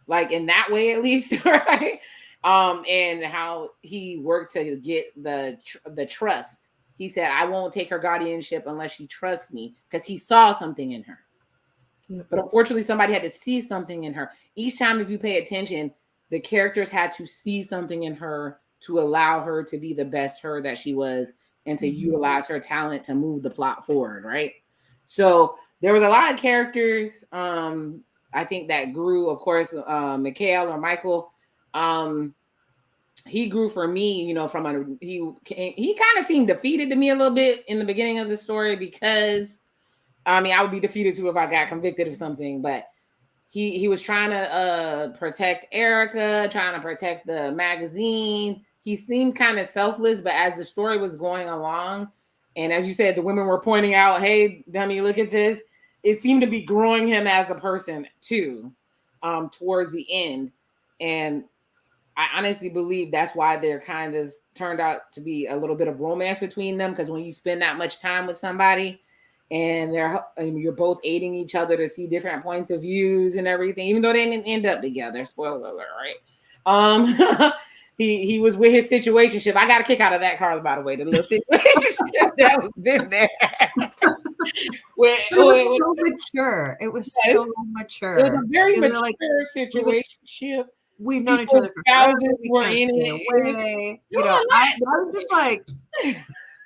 like in that way at least, right? And how he worked to get the trust. He said, I won't take her guardianship unless she trusts me, because he saw something in her. Yep. But unfortunately, somebody had to see something in her. Each time, if you pay attention, the characters had to see something in her to allow her to be the best her that she was and to utilize her talent to move the plot forward, right? So there was a lot of characters, I think, that grew. Of course, Mikhail or Michael, he grew for me, he kind of seemed defeated to me a little bit in the beginning of the story because, I would be defeated too if I got convicted of something, but he was trying to protect Erica, trying to protect the magazine. He seemed kind of selfless, but as the story was going along, and as you said, the women were pointing out, hey, dummy, look at this. It seemed to be growing him as a person too, towards the end. And I honestly believe that's why there kind of turned out to be a little bit of romance between them. Because when you spend that much time with somebody and you're both aiding each other to see different points of views and everything, even though they didn't end up together, spoiler alert, right? He was with his situationship. I got a kick out of that, Karla, by the way, the little situationship that was in there. It was so mature. It was so mature. It was a very mature situationship. We've known each other for forever. We can't stay away. I was just like,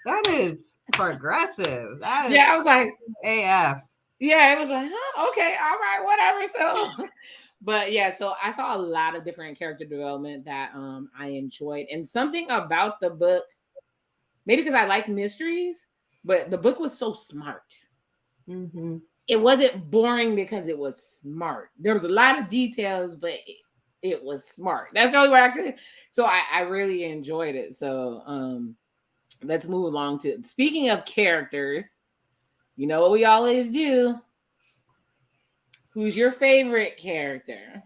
that is progressive. That is, I was like, AF. Yeah, it was like, okay, all right, whatever. So, but so I saw a lot of different character development that I enjoyed, and something about the book, maybe because I like mysteries, but the book was so smart. Mm-hmm. it wasn't boring because it was smart. There was a lot of details, but it was smart. That's the only way I could. So I really enjoyed it. So let's move along to, speaking of characters, you know what we always do. Who's your favorite character?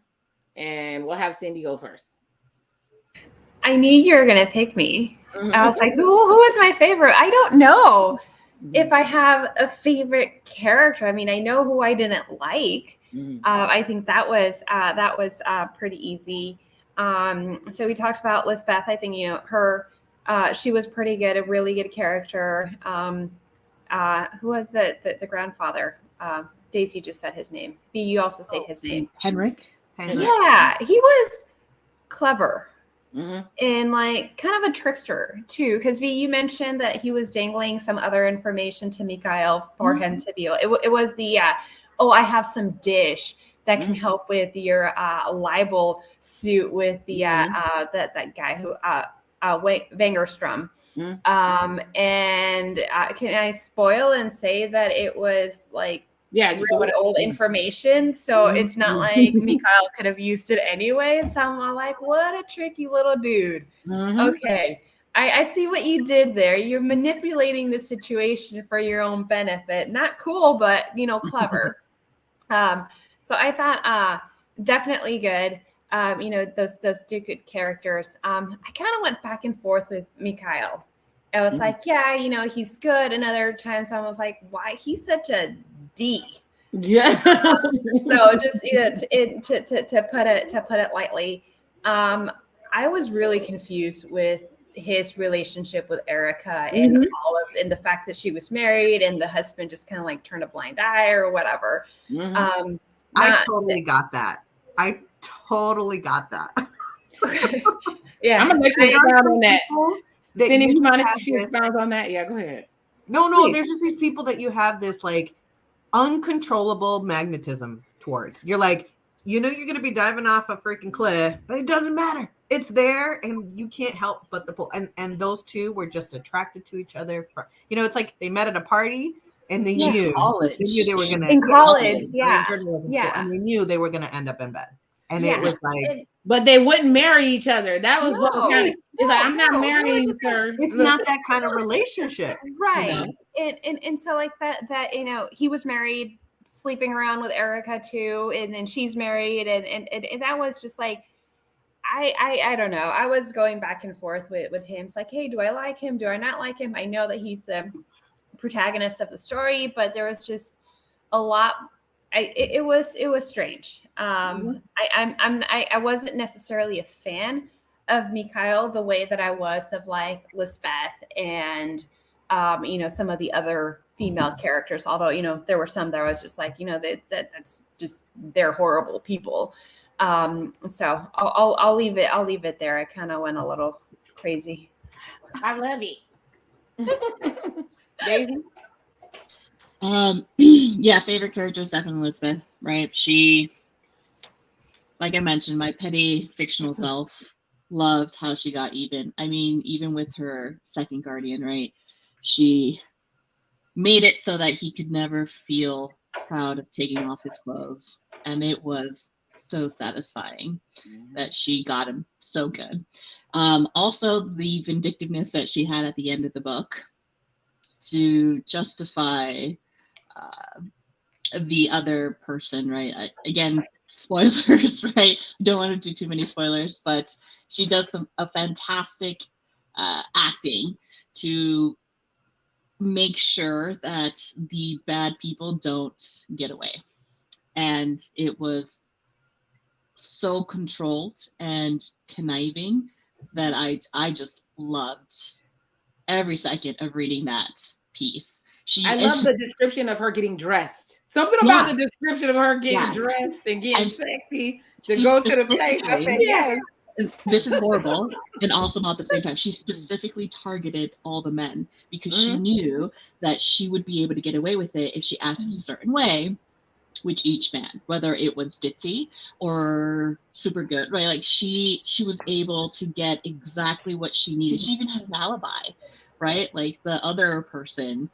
And we'll have Cindy go first. I knew you were gonna pick me. Mm-hmm. I was like, who is my favorite? I don't know if I have a favorite character. I mean, I know who I didn't like. I think that was pretty easy. So we talked about Lisbeth. I think her. She was pretty good, a really good character. Who was the grandfather? Deysi just said his name. B, you also say his name. Henrik. Yeah, he was clever. Mm-hmm. And like kind of a trickster too, because V, you mentioned that he was dangling some other information to Mikhail for him to be. It was the I have some dish that can help with your libel suit with the that guy who Vangerstrom. And can I spoil and say that it was like really old information, so it's not like Mikhail could have used it anyway. So I'm like, what a tricky little dude. Okay, I see what you did there. You're manipulating the situation for your own benefit. Not cool, but clever. So I thought definitely good. Those two good characters. I kind of went back and forth with Mikhail. I was like, yeah, he's good. And other times I was like, why he's such a D. Yeah. So just to put it lightly, I was really confused with his relationship with Erica and and the fact that she was married and the husband just kind of like turned a blind eye or whatever. I totally got that. Yeah, I'm gonna make sure you expound on that. Cindy, you mind if you expound on that? Yeah, go ahead. No, please. There's just these people that you have this like uncontrollable magnetism towards. You're like, you're going to be diving off a freaking cliff, but it doesn't matter. It's there, and you can't help but the pull. And those two were just attracted to each other. It's like they met at a party, and they knew they were going to in college, and they knew they were going to end up in bed. And it was like, but they wouldn't marry each other. That was what was kind of. It's like, I'm not marrying her. It's not that kind of relationship, right? And so like that he was married, sleeping around with Erica too, and then she's married, and that was just like, I don't know. I was going back and forth with him. It's like, hey, do I like him? Do I not like him? I know that he's the protagonist of the story, but there was just a lot. It was strange. I wasn't necessarily a fan of Mikhail the way that I was of like Lisbeth and some of the other female characters. Although there were some that I was just like that's just, they're horrible people. So I'll leave it there. I kind of went a little crazy. I love it. Deysi? Yeah, favorite character is definitely Elizabeth, right? She, like I mentioned, my petty fictional self loved how she got even. I mean, even with her second guardian, right? She made it so that he could never feel proud of taking off his clothes. And it was so satisfying that she got him so good. Also, the vindictiveness that she had at the end of the book to justify the other person, right? Again, spoilers, right? Don't want to do too many spoilers, but she does a fantastic acting to make sure that the bad people don't get away. And it was so controlled and conniving that I just loved every second of reading that piece. I love the description of her getting dressed. Something about the description of her getting dressed and getting sexy to go to the place. I said, yes. This is horrible and awesome all at the same time. She specifically targeted all the men because she knew that she would be able to get away with it if she acted a certain way, which each man, whether it was ditzy or super good, right? Like she was able to get exactly what she needed. She even had an alibi, right? Like the other person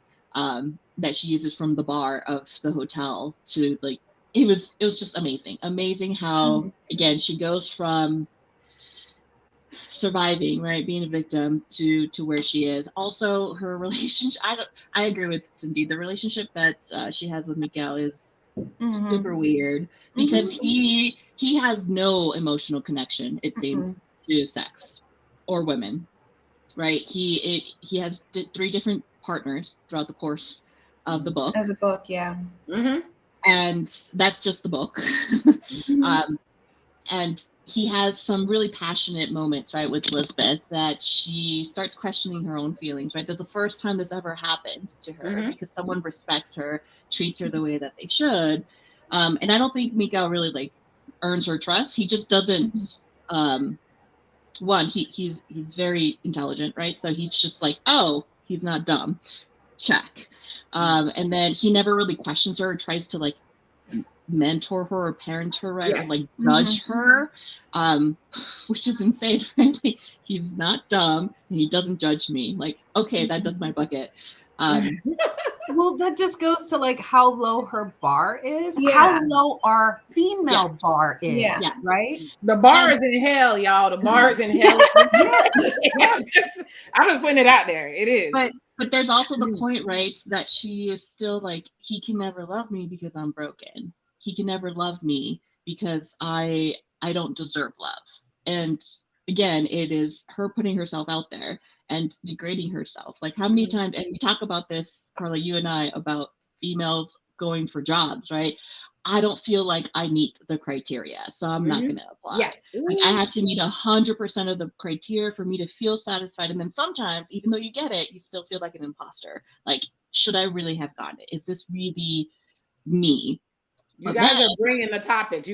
that she uses from the bar of the hotel to like, it was just amazing how again she goes from surviving, right, being a victim to where she is. Also her relationship, I agree with Cindy, the relationship that she has with Miguel is super weird because he has no emotional connection, it seems, to sex or women, right? He has 3 different partners throughout the course of the book. Of the book, yeah. And that's just the book. And he has some really passionate moments, right, with Elizabeth, that she starts questioning her own feelings, right? That's the first time this ever happened to her because someone respects her, treats her the way that they should. And I don't think Miguel really like earns her trust. He just doesn't. One, he's very intelligent, right? So he's just like, oh, he's not dumb. Check. And then he never really questions her or tries to like mentor her or parent her, right? Or like judge her, which is insane, right? Like, he's not dumb and he doesn't judge me. Like, okay, that does my bucket. Well, that just goes to like how low her bar is, Yeah. how low our female bar is, right? The bar is in hell, y'all. The bar is in hell. I'm just putting it out there. It is. But there's also the point, right, that she is still like, he can never love me because I'm broken. He can never love me because I don't deserve love. And again, it is her putting herself out there and degrading herself. Like how many times, and we talk about this, Karla, you and I, about females going for jobs, right? I don't feel like I meet the criteria, so I'm not going to apply. Yes. Like, I have to meet 100% of the criteria for me to feel satisfied. And then sometimes, even though you get it, you still feel like an imposter. Like, should I really have gotten it? Is this really me? You guys are bringing the topics.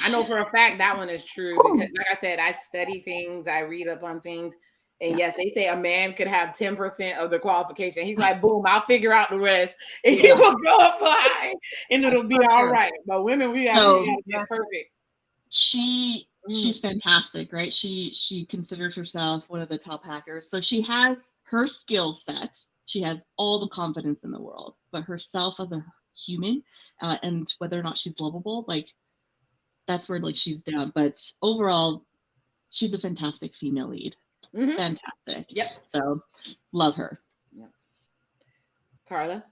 I know for a fact that one is true because, like I said, I study things, I read up on things, and yes, they say a man could have 10% of the qualification. He's like, boom, I'll figure out the rest, and he will go apply, and it'll be all right. But women, we have to get perfect. She's fantastic, right? She considers herself one of the top hackers, so she has her skill set. She has all the confidence in the world, but herself as a human and whether or not she's lovable, like that's where like she's down. But overall, she's a fantastic female lead. Fantastic. Yep. So love her. Yep. Karla?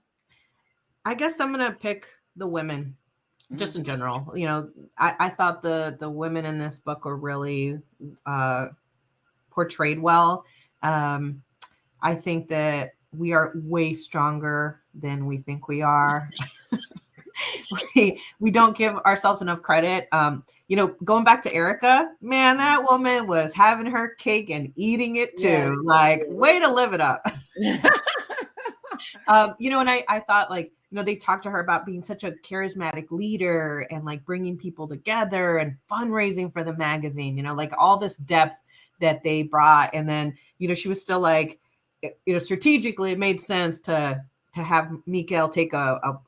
I guess I'm gonna pick the women just in general. You know, I thought the women in this book were really portrayed well. I think that we are way stronger than we think we are. we don't give ourselves enough credit. You know, going back to Erica, man, that woman was having her cake and eating it too. Yes. Like, way to live it up. You know, and I thought, like, you know, they talked to her about being such a charismatic leader and like bringing people together and fundraising for the magazine, you know, like all this depth that they brought. And then, you know, she was still like, you know, strategically it made sense to have Miguel take a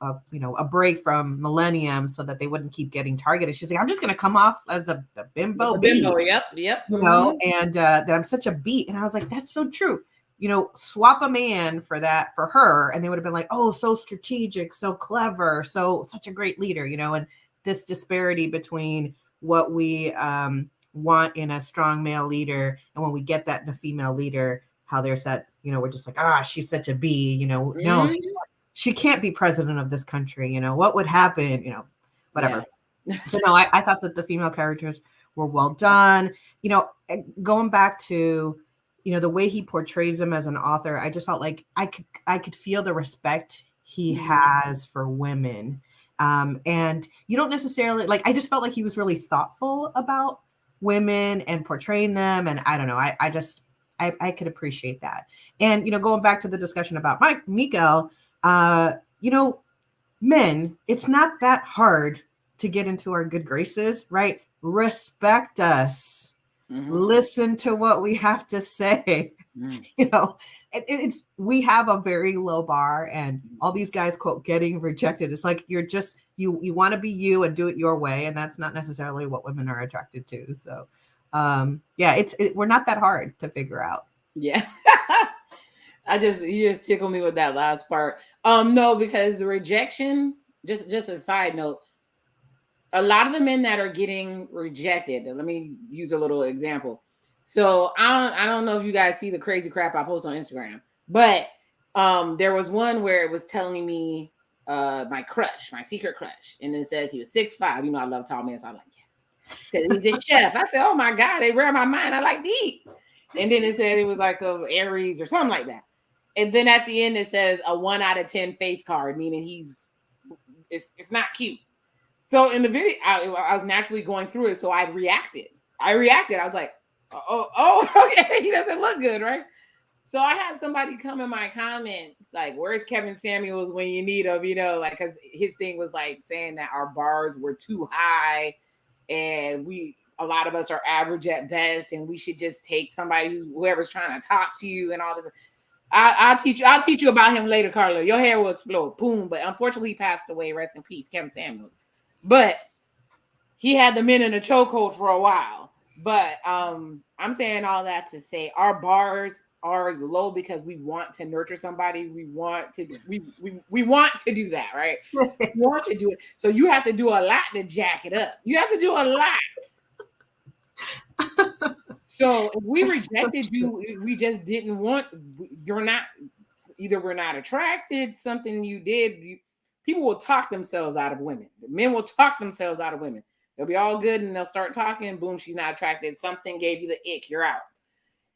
break from Millennium so that they wouldn't keep getting targeted. She's like, I'm just going to come off as the bimbo. Yep. You know, and that I'm such a beat. And I was like, that's so true. You know, swap a man for that, for her. And they would have been like, oh, so strategic, so clever, such a great leader, you know, and this disparity between what we want in a strong male leader. And when we get that in a female leader, how there's that, you know, we're just like, she's such a bee, you know, no, she can't be president of this country. You know, what would happen, you know, whatever. Yeah. So no, I thought that the female characters were well done. You know, going back to, you know, the way he portrays them as an author, I just felt like I could feel the respect he has for women. And you don't necessarily, like, I just felt like he was really thoughtful about women and portraying them. And I don't know, I could appreciate that. And, you know, going back to the discussion about Miguel, you know, men, it's not that hard to get into our good graces, right? Respect us. Listen to what we have to say. You know, we have a very low bar, and all these guys, quote, getting rejected. It's like, you're just, you want to be you and do it your way. And that's not necessarily what women are attracted to. So yeah, we're not that hard to figure out. Yeah. You just tickle me with that last part. No, because the rejection, just a side note, a lot of the men that are getting rejected, let me use a little example. So I don't know if you guys see the crazy crap I post on Instagram, but there was one where it was telling me my crush, my secret crush, and it says he was 6'5". You know I love tall men, so I'm like, yes. Said he's a chef. I said, oh my God, they read my mind. I like to eat. And then it said it was like a Aries or something like that. And then at the end it says a 1 out of 10 face card, meaning it's not cute. So in the video, I was naturally going through it, so I reacted. I was like, oh, okay, he doesn't look good, right? So I had somebody come in my comment like, "Where's Kevin Samuels when you need him?" You know, like because his thing was like saying that our bars were too high, and a lot of us are average at best, and we should just take somebody whoever's trying to talk to you and all this. I'll teach you about him later, Karla. Your hair will explode, boom. But unfortunately, he passed away. Rest in peace, Kevin Samuels. But he had the men in a chokehold for a while. But I'm saying all that to say our bars are low because we want to nurture somebody. We want to do that, right? We want to do it. So you have to do a lot to jack it up. You have to do a lot. So if we rejected you, we just didn't want. We're not attracted. Something you did. People will talk themselves out of women. Men will talk themselves out of women. They'll be all good and they'll start talking. Boom, she's not attracted. Something gave you the ick. You're out.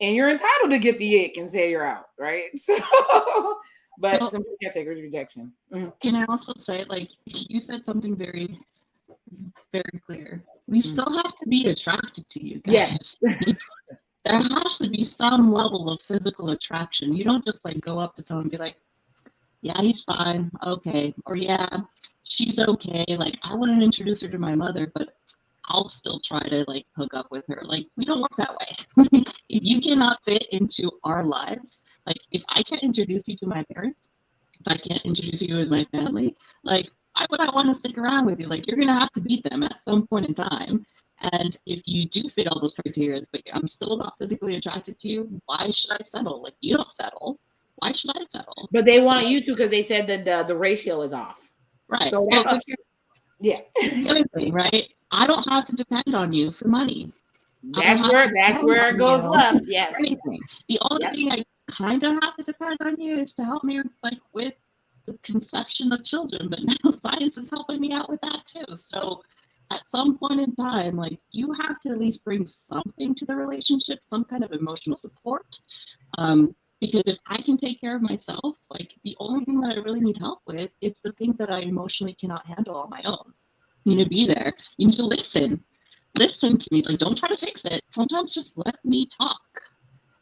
And you're entitled to get the ick and say you're out, right? But some people can't take rejection. Mm-hmm. Can I also say, like, you said something very, very clear. We still have to be attracted to you guys. Yes. There has to be some level of physical attraction. You don't just like go up to someone and be like, yeah, he's fine. Okay. Or yeah, she's okay. Like, I wouldn't introduce her to my mother, but I'll still try to like hook up with her. Like, we don't work that way. If you cannot fit into our lives, like if I can't introduce you to my parents, if I can't introduce you to my family, like why would I want to stick around with you? Like, you're gonna have to beat them at some point in time. And if you do fit all those criteria, but I'm still not physically attracted to you, why should I settle? Like, you don't settle. Why should I settle? But they want you to because they said that the ratio is off. Right. So that's yeah. The other thing, right? I don't have to depend on you for money. That's where it goes left. Yes. Anything. The only thing I kind of have to depend on you is to help me like with the conception of children. But now science is helping me out with that too. So at some point in time, like you have to at least bring something to the relationship, some kind of emotional support. Because if I can take care of myself, like the only thing that I really need help with is the things that I emotionally cannot handle on my own. You need to be there. You need to listen. Listen to me. Like, don't try to fix it. Sometimes just let me talk.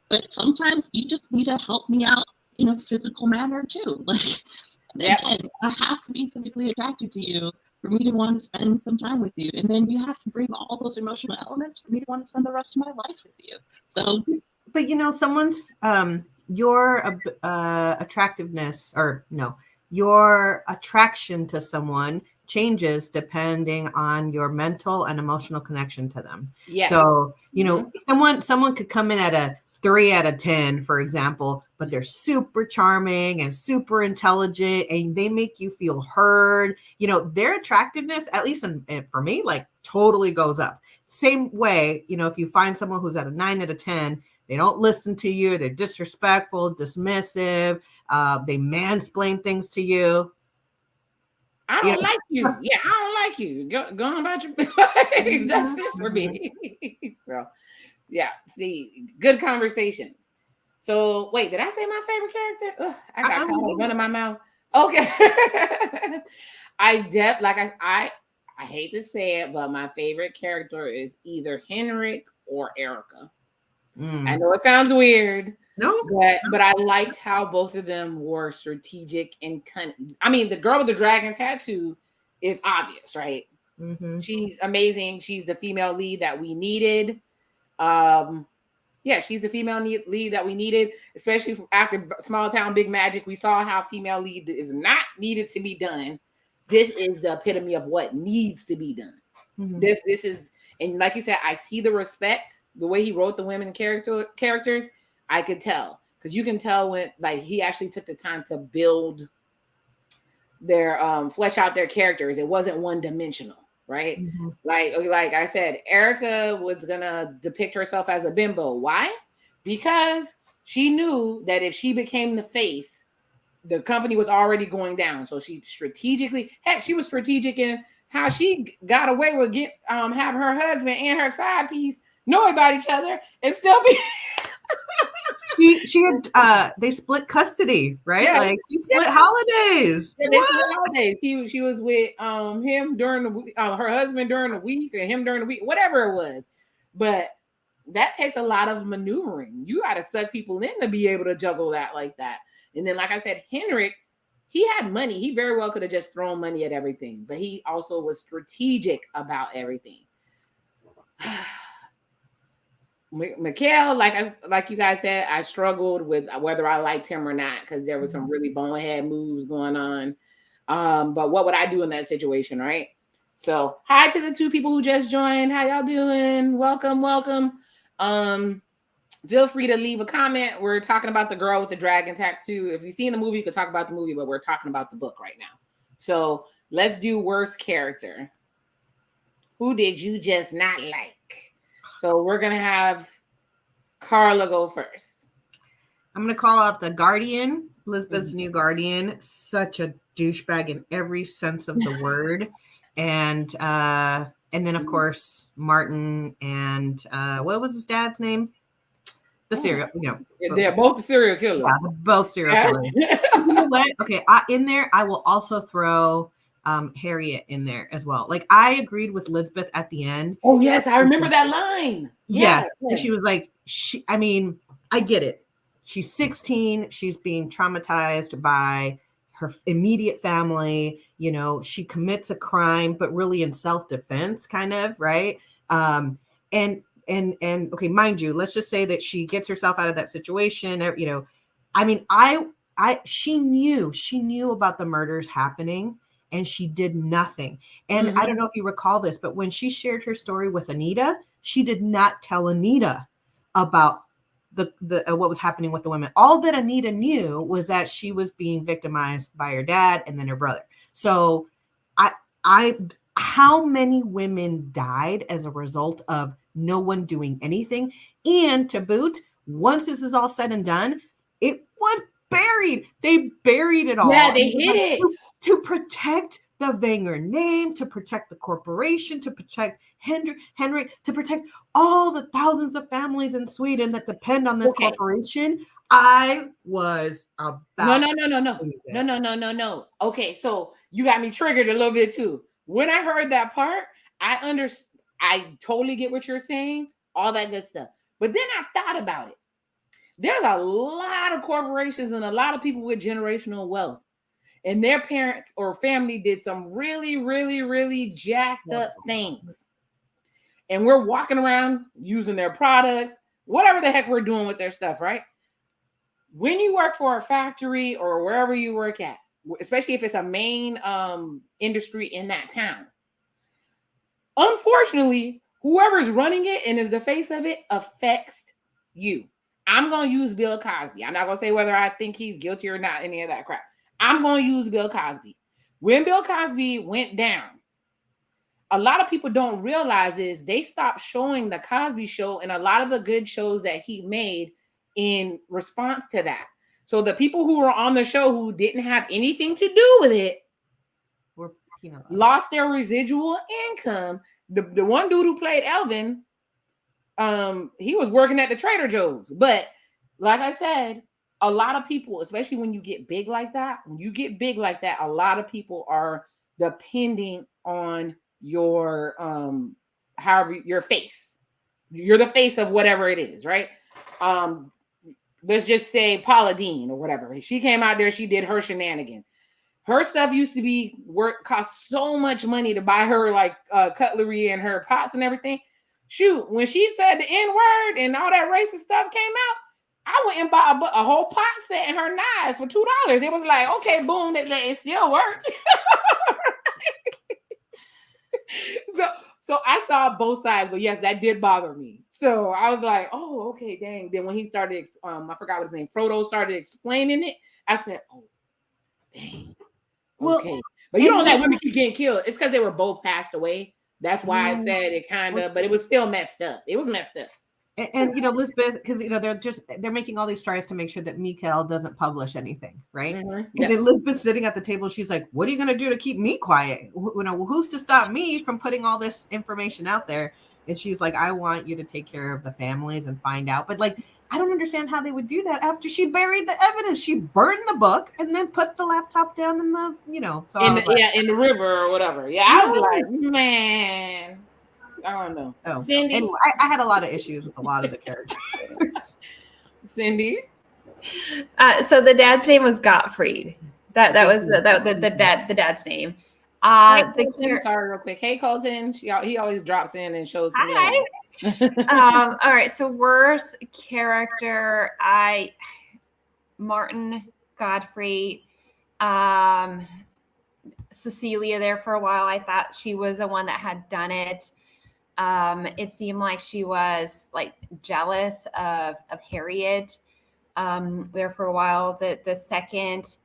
But sometimes you just need to help me out in a physical manner too. Like, again, I have to be physically attracted to you for me to want to spend some time with you. And then you have to bring all those emotional elements for me to want to spend the rest of my life with you. So, but you know, someone's your attractiveness, or no, your attraction to someone changes depending on your mental and emotional connection to them. Yes. So, you know, someone could come in at a 3 out of 10, for example, but they're super charming and super intelligent and they make you feel heard. You know, their attractiveness, at least for me, like totally goes up. Same way, you know, if you find someone who's at a 9 out of 10, they don't listen to you, they're disrespectful, dismissive, they mansplain things to you. I don't like you. Yeah, I don't like you. Go on about your life. That's it for me. So, yeah. See, good conversations. So, wait, did I say my favorite character? Ugh, I got one in my mouth. Okay. I hate to say it, but my favorite character is either Henrik or Erica. I know it sounds weird. No, but I liked how both of them were strategic and cunning. I mean, the girl with the dragon tattoo is obvious, right? Mm-hmm. She's amazing. She's the female lead that we needed. She's the female lead that we needed, especially after Small Town Big Magic. We saw how female lead is not needed to be done. This is the epitome of what needs to be done. Mm-hmm. This is, and like you said, I see the respect, the way he wrote the women characters. I could tell because you can tell when like he actually took the time to build their flesh out their characters. It wasn't one dimensional, right? Mm-hmm. Like I said, Erica was gonna depict herself as a bimbo. Why? Because she knew that if she became the face, the company was already going down. So she strategically, heck, she was strategic in how she got away with having her husband and her side piece know about each other and still be. She had they split custody, right? Yeah. Like she split holidays. Yeah, they split holidays. She was with him during the week, her husband during the week, and him during the week, whatever it was. But that takes a lot of maneuvering. You got to suck people in to be able to juggle that like that. And then, like I said, Henrik, he had money. He very well could have just thrown money at everything, but he also was strategic about everything. Mikhail, like you guys said, I struggled with whether I liked him or not because there was some really bonehead moves going on. But what would I do in that situation, right? So, hi to the 2 people who just joined. How y'all doing? Welcome. Feel free to leave a comment. We're talking about the girl with the dragon tattoo. If you've seen the movie, you could talk about the movie, but we're talking about the book right now. So let's do worst character. Who did you just not like? So we're going to have Karla go first. I'm going to call out the Guardian, Elizabeth's new Guardian. Such a douchebag in every sense of the word. And then, of course, Martin and what was his dad's name? The serial, They're both the serial killers. Yeah, both serial killers. You know what? Okay, in there, I will also throw Harriet in there as well. Like I agreed with Elizabeth at the end. Oh yes, I remember that line. Yes, and she was like, I get it. She's 16. She's being traumatized by her immediate family. She commits a crime, but really in self-defense, kind of, right? And okay, mind you, let's just say that she gets herself out of that situation. She knew about the murders happening and she did nothing. And I don't know if you recall this, but when she shared her story with Anita, she did not tell Anita about the what was happening with the women. All that Anita knew was that she was being victimized by her dad and then her brother. So how many women died as a result of no one doing anything? And to boot, once this is all said and done, it was buried. They buried it all. Yeah, they hid it. To protect the Wenger name, to protect the corporation, to protect Henrik, to protect all the thousands of families in Sweden that depend on this corporation. I was about No. Okay, so you got me triggered a little bit too. When I heard that part, I totally get what you're saying, all that good stuff. But then I thought about it. There's a lot of corporations and a lot of people with generational wealth, and their parents or family did some really, really, really jacked up things. And we're walking around using their products, whatever the heck we're doing with their stuff, right? When you work for a factory or wherever you work at, especially if it's a main industry in that town, unfortunately, whoever's running it and is the face of it affects you. I'm going to use Bill Cosby. I'm not going to say whether I think he's guilty or not, any of that crap. I'm going to use Bill Cosby. When Bill Cosby went down, a lot of people don't realize is they stopped showing the Cosby Show and a lot of the good shows that he made in response to that. So the people who were on the show who didn't have anything to do with it lost their residual income. The one dude who played Elvin, he was working at the Trader Joe's. But like I said, a lot of people, especially when you get big like that, a lot of people are depending on your your face. You're the face of whatever it is, right? Let's just say Paula Deen or whatever. She came out there, she did her shenanigans. Her stuff used to cost so much money to buy her like cutlery and her pots and everything. Shoot, when she said the N-word and all that racist stuff came out, I went and bought a whole pot set and her knives for $2. It was like, okay, boom, it still worked. So I saw both sides, but yes, that did bother me. So I was like, oh, okay, dang. Then when he started, I forgot what his name, Frodo started explaining it, I said, oh, dang. Well, Okay. But you don't let women keep getting killed. It's because they were both passed away. That's why I said it kind of, but it was still messed up. It was messed up. And Elizabeth, because they're making all these strides to make sure that Mikael doesn't publish anything, right? Mhm. And Elizabeth's sitting at the table. She's like, "What are you going to do to keep me quiet? Who's to stop me from putting all this information out there?" And she's like, "I want you to take care of the families and find out." But like, I don't understand how they would do that after she buried the evidence. She burned the book and then put the laptop down in the, So in the river or whatever. Yeah, I was like, man. I don't know. So, Cindy. anyway, I had a lot of issues with a lot of the characters. Cindy. So the dad's name was Gottfried. That was the dad's name. Sorry, real quick. Hey, Colton. He always drops in and shows some love. All right. So worst character, Martin, Godfrey, Cecilia there for a while. I thought she was the one that had done it. It seemed like she was like jealous of Harriet there for a while. The second,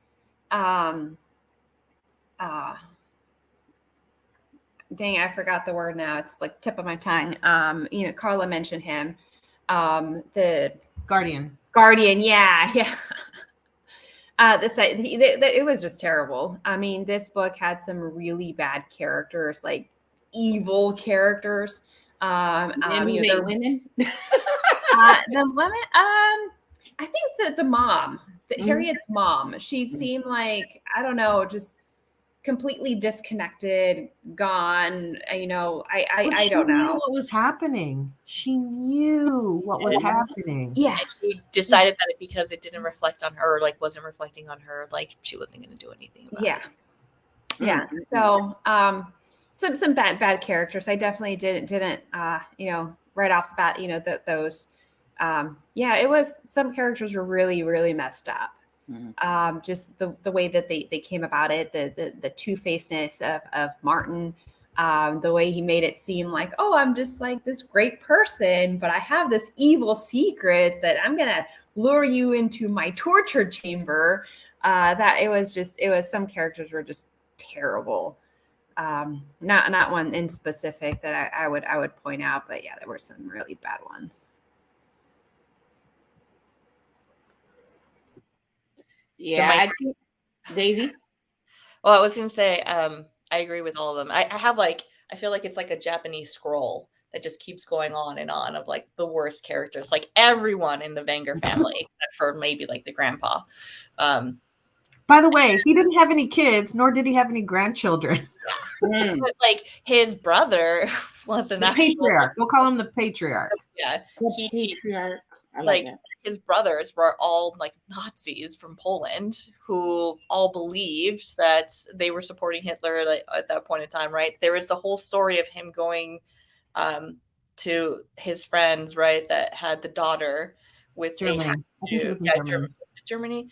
dang, I forgot the word now. It's like tip of my tongue. Karla mentioned him. The Guardian. Yeah. It was just terrible. I mean, this book had some really bad characters, like evil characters. Women. The women. I think that the mom, Harriet's mom, she seemed like, I don't know, just completely disconnected, gone. I don't know what was happening. She knew what was happening. Yeah, and she decided that because it didn't reflect on her, like wasn't reflecting on her, like she wasn't going to do anything about it. Yeah. So, some bad characters. I definitely didn't right off the bat, those. It was, some characters were really, really messed up. Mm-hmm. Just the way that they came about it, the two-facedness of Martin, the way he made it seem like, oh, I'm just like this great person, but I have this evil secret that I'm gonna lure you into my torture chamber. Some characters were just terrible. Not one in specific that I would point out, but yeah, there were some really bad ones. Yeah, Deysi. Well, I was gonna say, I agree with all of them. I feel like it's like a Japanese scroll that just keeps going on and on of like the worst characters, like everyone in the Wenger family, except for maybe like the grandpa. By the way, he didn't have any kids, nor did he have any grandchildren. But like his brother was an actual patriarch. We'll call him the patriarch. Yeah, patriarch. Like his brothers were all like Nazis from Poland who all believed that they were supporting Hitler at that point in time, right? There was the whole story of him going to his friends, right, that had the daughter with Germany. Germany,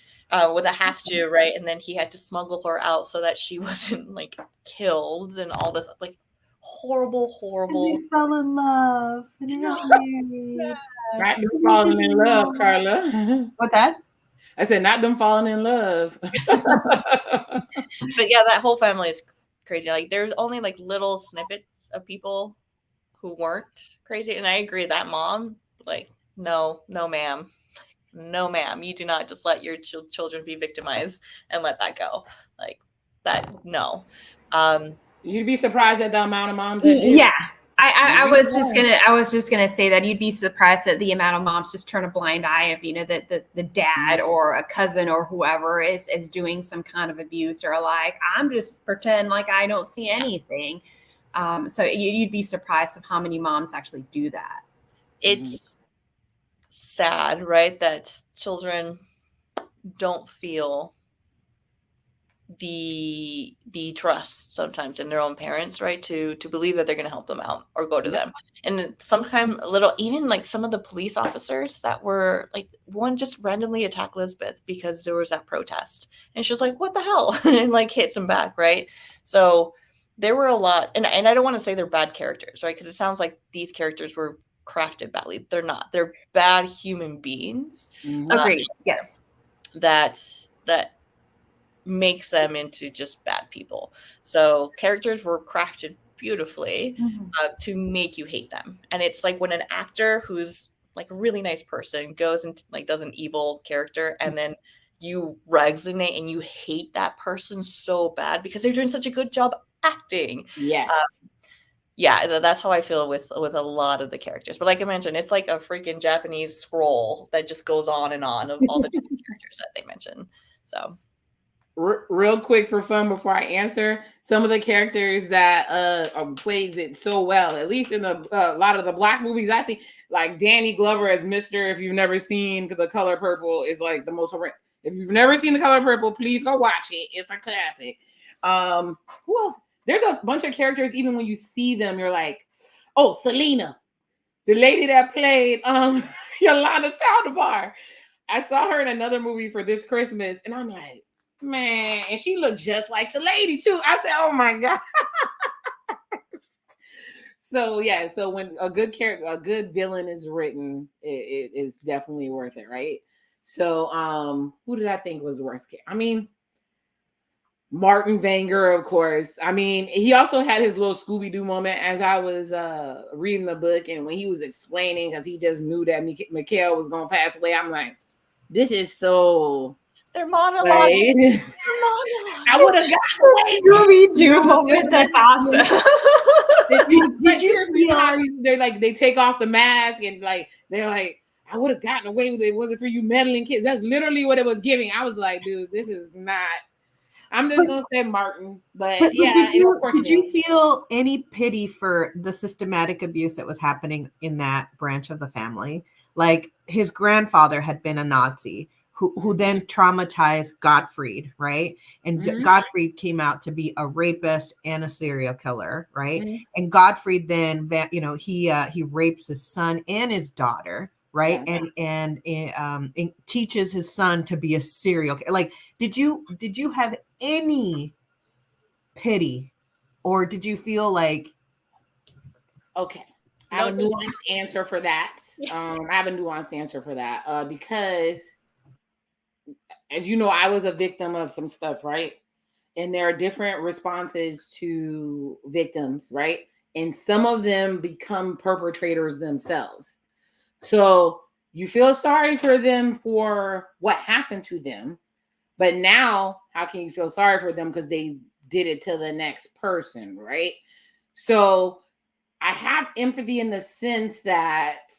with a half Jew, right? And then he had to smuggle her out so that she wasn't like killed and all this like horrible. And they fell in love and they got married. Yeah. Not them falling in love, Karla. What's that? I said not them falling in love. But yeah, that whole family is crazy. Like there's only like little snippets of people who weren't crazy, and I agree that mom, like no ma'am. No, ma'am, you do not just let your children be victimized and let that go. Like that, no. You'd be surprised at the amount of moms. Yeah, I was just gonna say that you'd be surprised at the amount of moms just turn a blind eye if the dad or a cousin or whoever is doing some kind of abuse, or like I'm just pretend like I don't see anything. So you'd be surprised of how many moms actually do that. It's sad, right, that children don't feel the trust sometimes in their own parents, right, to believe that they're going to help them out or go to them. And sometimes a little, even like some of the police officers that were like, one just randomly attacked Elizabeth because there was that protest, and she was like, what the hell, and like hits him back, right? So there were a lot, and I don't want to say they're bad characters, right, because it sounds like these characters were crafted badly. They're not. They're bad human beings. Agreed. Yes. That makes them into just bad people. So characters were crafted beautifully to make you hate them. And it's like when an actor who's like a really nice person goes and like does an evil character, and then you resonate and you hate that person so bad because they're doing such a good job acting. Yes. Yeah, that's how I feel with a lot of the characters. But like I mentioned, it's like a freaking Japanese scroll that just goes on and on of all the different characters that they mention. So real quick for fun before I answer, some of the characters that plays it so well, at least in the a lot of the Black movies I see, like Danny Glover as Mr. If you've never seen The Color Purple, is like the most horrendous. If you've never seen The Color Purple, please go watch it. It's a classic. Who else? There's a bunch of characters, even when you see them, you're like, oh, Selena, the lady that played Yolanda Saldivar. I saw her in another movie for this Christmas, and I'm like, man, and she looked just like the lady too. I said, oh my God. So yeah, so when a good character, a good villain is written, it is definitely worth it, right? So who did I think was the worst? I mean, Martin Vanger, of course. I mean, he also had his little Scooby-Doo moment as I was reading the book, and when he was explaining, because he just knew that Mikhail was going to pass away, I'm like, this is so... Their monologue. Right? I would have gotten Scooby-Doo moment. That's awesome. Did you feel they're like, they take off the mask and like, they're like, I would have gotten away with it. Wasn't for you meddling kids. That's literally what it was giving. I was like, dude, this is not... I'm just gonna say Martin, but yeah. Did you feel any pity for the systematic abuse that was happening in that branch of the family? Like his grandfather had been a Nazi who then traumatized Gottfried, right? And Gottfried came out to be a rapist and a serial killer, right? And Gottfried then, he rapes his son and his daughter, right? Yeah. And teaches his son to be a serial killer. Like, did you have any pity, or did you feel like... Okay, I have a nuanced answer for that. Because as you know, I was a victim of some stuff, right? And there are different responses to victims, right? And some of them become perpetrators themselves. So you feel sorry for them for what happened to them. But now, how can you feel sorry for them because they did it to the next person, right? So I have empathy in the sense that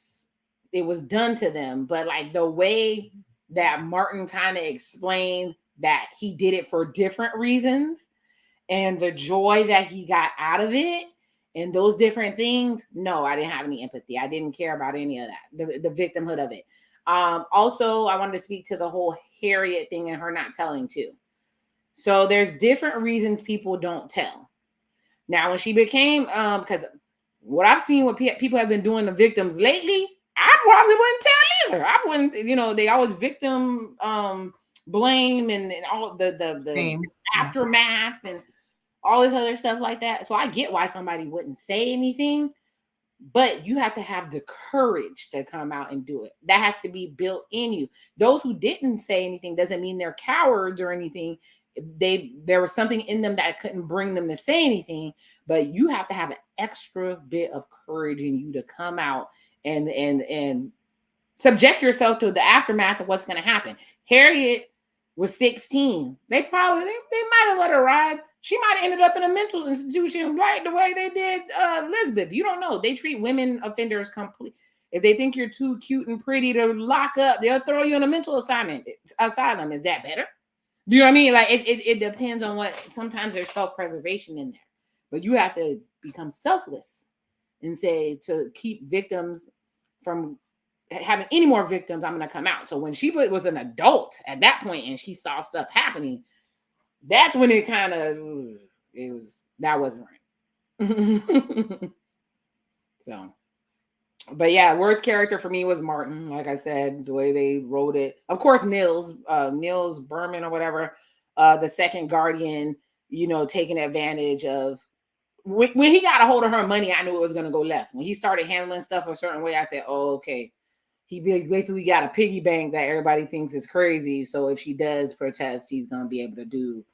it was done to them, but like the way that Martin kind of explained that he did it for different reasons and the joy that he got out of it and those different things, no, I didn't have any empathy. I didn't care about any of that, the victimhood of it. Also, I wanted to speak to the whole Harriet thing and her not telling too. So there's different reasons people don't tell. Now, when she became, because what I've seen what people have been doing to victims lately, I probably wouldn't tell either. I wouldn't, they always victim blame and all the aftermath and all this other stuff like that. So I get why somebody wouldn't say anything, but you have to have the courage to come out and do it. That has to be built in you. Those who didn't say anything doesn't mean they're cowards or anything. There was something in them that couldn't bring them to say anything, but you have to have an extra bit of courage in you to come out and subject yourself to the aftermath of what's going to happen. Harriet was 16. They might have let her ride. She might have ended up in a mental institution right the way they did Elizabeth. You don't know. They treat women offenders completely. If they think you're too cute and pretty to lock up, they'll throw you in a mental asylum. Is that better? Do you know what I mean? Like it depends on what. Sometimes there's self-preservation in there, but you have to become selfless and say to keep victims from having any more victims. I'm going to come out. So when she was an adult at that point and she saw stuff happening, that's when it kind of that wasn't right. So, but yeah, worst character for me was Martin. Like I said, the way they wrote it. Of course, Nils Berman or whatever, the second Guardian, taking advantage of when he got a hold of her money, I knew it was going to go left. When he started handling stuff a certain way, I said, oh, okay. He basically got a piggy bank that everybody thinks is crazy. So if she does protest, he's going to be able to do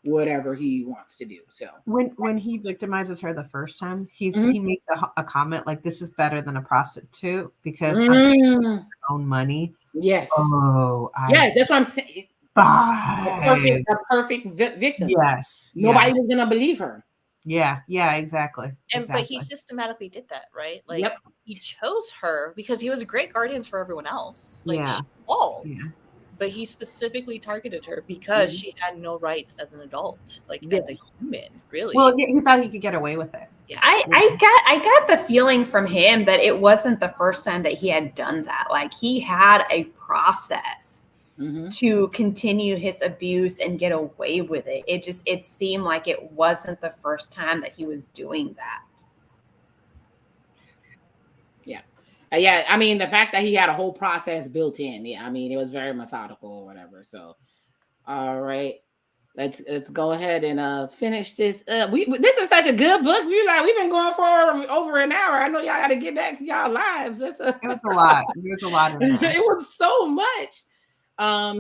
whatever he wants to do. So when he victimizes her the first time, he makes a comment like, "This is better than a prostitute because I'm taking her own money." Yes. Oh, yes, that's what I'm saying. A perfect victim. Yes. Nobody was gonna believe her. Yeah. Exactly. But he systematically did that, right? Like he chose her because he was a great guardian for everyone else. Like she called. Yeah. But he specifically targeted her because she had no rights as an adult, like as a human, really. Well, he thought he could get away with it. Yeah. I got the feeling from him that it wasn't the first time that he had done that. Like he had a process to continue his abuse and get away with it. It seemed like it wasn't the first time that he was doing that. Yeah, I mean, the fact that he had a whole process built in. Yeah, I mean, it was very methodical or whatever. So, all right, let's go ahead and finish this. This is such a good book. We've been going for over an hour. I know y'all got to get back to y'all lives. It was a lot. There's a lot in there. It was so much.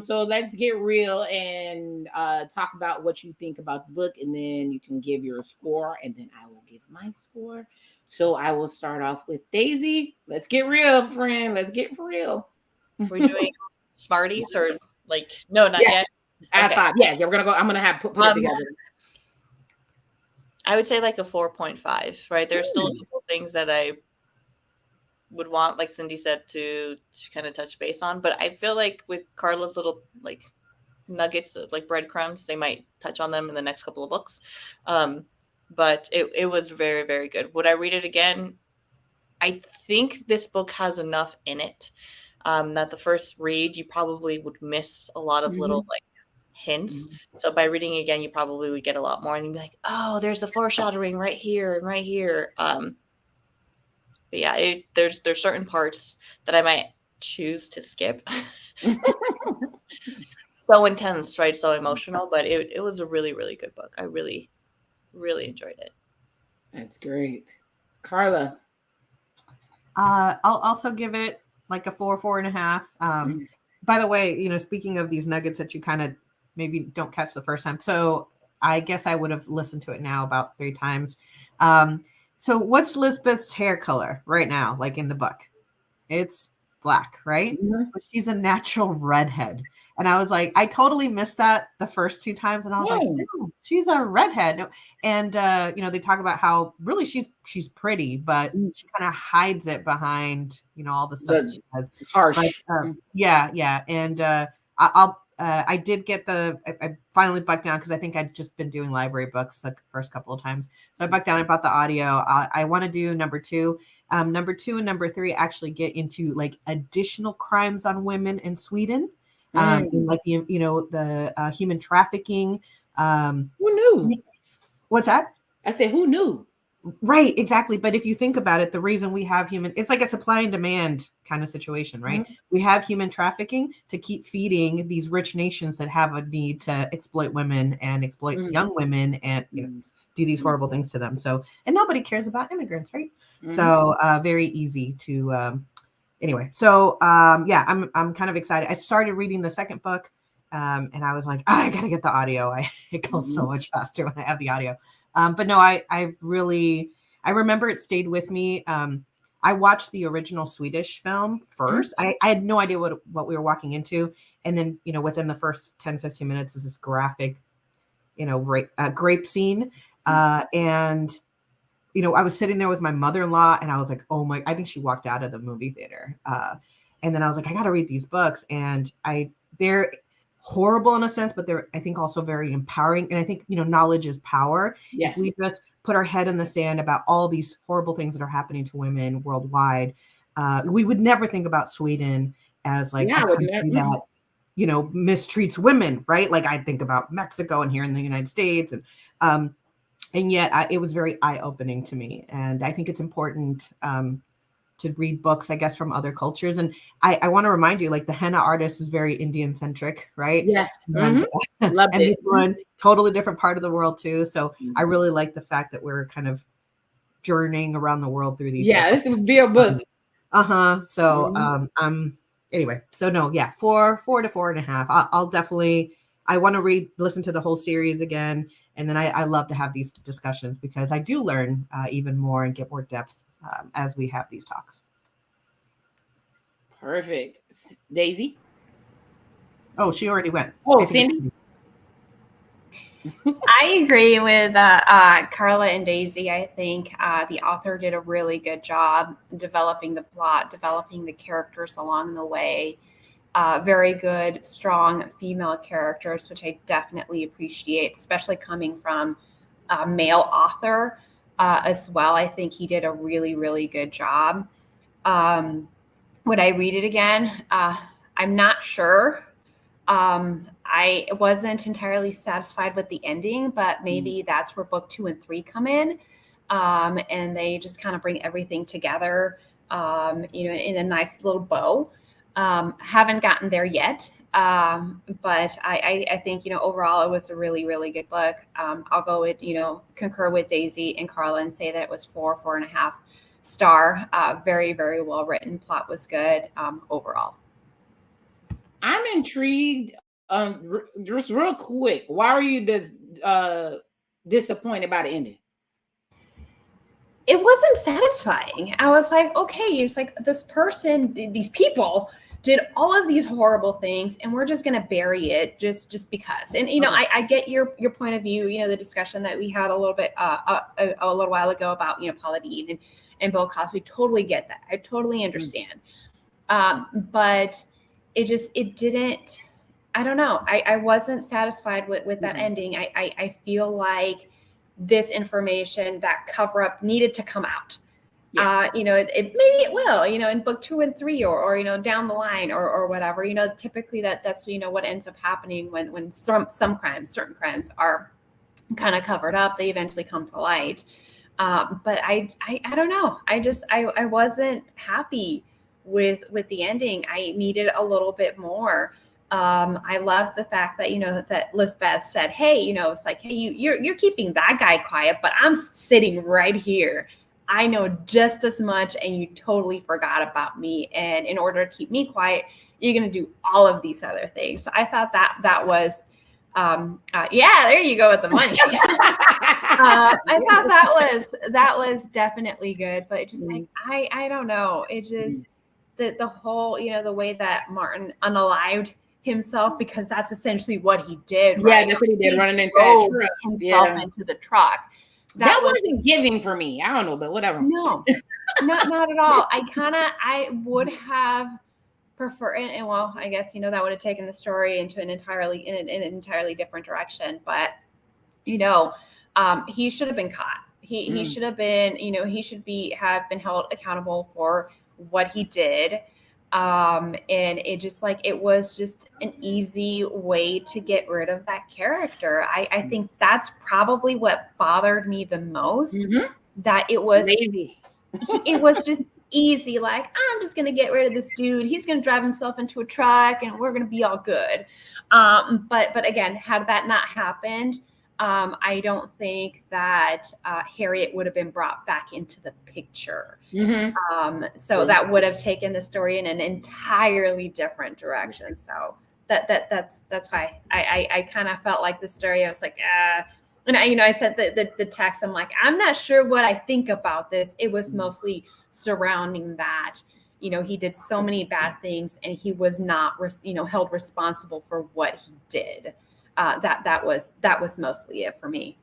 So let's get real and talk about what you think about the book, and then you can give your score, and then I will give my score. So I will start off with Deysi. Let's get real, friend. Let's get for real. We're doing Smarties or no, not yet. At 5. Yeah, we're gonna go. I'm gonna have put it together. I would say like a 4.5. Right, there's still a couple things that I would want, like Cindy said, to kind of touch base on, but I feel like with Karla's little nuggets of breadcrumbs, they might touch on them in the next couple of books. But it was very, very good. Would I read it again? I think this book has enough in it that the first read you probably would miss a lot of little hints. So by reading again, you probably would get a lot more, and you'd be like, oh, there's the foreshadowing right here and right here. But yeah, there's certain parts that I might choose to skip. So intense, right? So emotional, but it was a really, really good book. I really, really enjoyed it. That's great. Karla. I'll also give it like a 4.5. By the way, speaking of these nuggets that you kind of maybe don't catch the first time. So I guess I would have listened to it now about 3 times. So what's Lisbeth's hair color right now, like in the book? It's black, right? But she's a natural redhead. And I was like, I totally missed that the first 2 times. And I was like, oh, she's a redhead. And, they talk about how really she's pretty, but she kind of hides it behind, all the stuff she has. Harsh. But, yeah. And I did get I finally bucked down because I think I'd just been doing library books the first couple of times. So I bucked down. I bought the audio. I want to do number 2. Number 2 and number 3 actually get into additional crimes on women in Sweden. In the human trafficking. Who knew? What's that? I said, who knew? Right, exactly. But if you think about it, the reason we have it's like a supply and demand kind of situation, right? We have human trafficking to keep feeding these rich nations that have a need to exploit women and exploit young women and do these horrible things to them. So, and nobody cares about immigrants, right? So very easy to anyway. So I'm kind of excited. I started reading the second book and I was like, I gotta get the audio. It goes so much faster when I have the audio. But no, I remember it stayed with me. I watched the original Swedish film first. I had no idea what we were walking into. And then, within the first 10, 15 minutes is this graphic, grape scene. And I was sitting there with my mother-in-law and I was like, oh my, I think she walked out of the movie theater. And then I was like, I got to read these books. And they're horrible in a sense, but they're, I think, also very empowering. And I think, knowledge is power. Yes. If we just put our head in the sand about all these horrible things that are happening to women worldwide, we would never think about Sweden as a country that, mistreats women, right? Like I think about Mexico and here in the United States. And yet it was very eye-opening to me. And I think it's important to read books, I guess, from other cultures. And I want to remind you, like the henna artist is very Indian centric, right? Yes. And, Loved and it. this one, totally different part of the world too. So I really like the fact that we're kind of journeying around the world through these. Yeah, this would be a book. So anyway, so no, yeah, 4 to 4.5. I'll definitely, I want to listen to the whole series again. And then I love to have these discussions because I do learn even more and get more depth as we have these talks. Perfect. Daisy? Oh, she already went. Oh, Cindy? I agree with Karla and Deysi. I think the author did a really good job developing the plot, developing the characters along the way. Very good, strong female characters, which I definitely appreciate, especially coming from a male author as well. I think he did a really, really good job. Would I read it again? I'm not sure. I wasn't entirely satisfied with the ending, but maybe that's where book 2 and 3 come in. And they just kind of bring everything together, in a nice little bow. Haven't gotten there yet. But I think, overall it was a really, really good book. I'll go with, concur with Deysi and Karla and say that it was 4.5 star. Very, very well written. Plot was good overall. I'm intrigued. Just real quick, why are you disappointed by the ending? It wasn't satisfying. I was like, okay, it's like this person, these people did all of these horrible things, and we're just gonna bury it just because. And I get your point of view. The discussion that we had a little bit a little while ago about Paula Deen and Bill Cosby. Totally get that. I totally understand. But it didn't. I don't know. I wasn't satisfied with that ending. I feel like this information, that cover up, needed to come out. Yeah. Maybe it will, in book 2 and 3 or down the line or whatever. Typically that's what ends up happening when certain crimes are kind of covered up. They eventually come to light. But I don't know. I wasn't happy with the ending. I needed a little bit more. I love the fact that, that Lisbeth said, hey, it's like, hey, you're keeping that guy quiet, but I'm sitting right here. I know just as much, and you totally forgot about me. And in order to keep me quiet, you're going to do all of these other things. So I thought that was, there you go with the money. I thought that was definitely good, but it just like, I don't know. It just, the whole, the way that Martin unalived himself, because that's essentially what he did, right? Yeah, that's what he did, running into that truck. Himself into the truck. That wasn't giving for me. I don't know, but whatever. No, not at all. I would have preferred, and well, I guess, that would have taken the story into an entirely different direction. But, he should have been caught. He should have been, he should have been held accountable for what he did. And it was just an easy way to get rid of that character. I think that's probably what bothered me the most, that it was it was just easy. Like, I'm just going to get rid of this dude. He's going to drive himself into a truck and we're going to be all good. But again, had that not happened, I don't think that Harriet would have been brought back into the picture. So that would have taken the story in an entirely different direction. So that's why I kind of felt like the story. I was like, and I said the text. I'm like, I'm not sure what I think about this. It was mostly surrounding that. He did so many bad things, and he was not, held responsible for what he did. That was mostly it for me.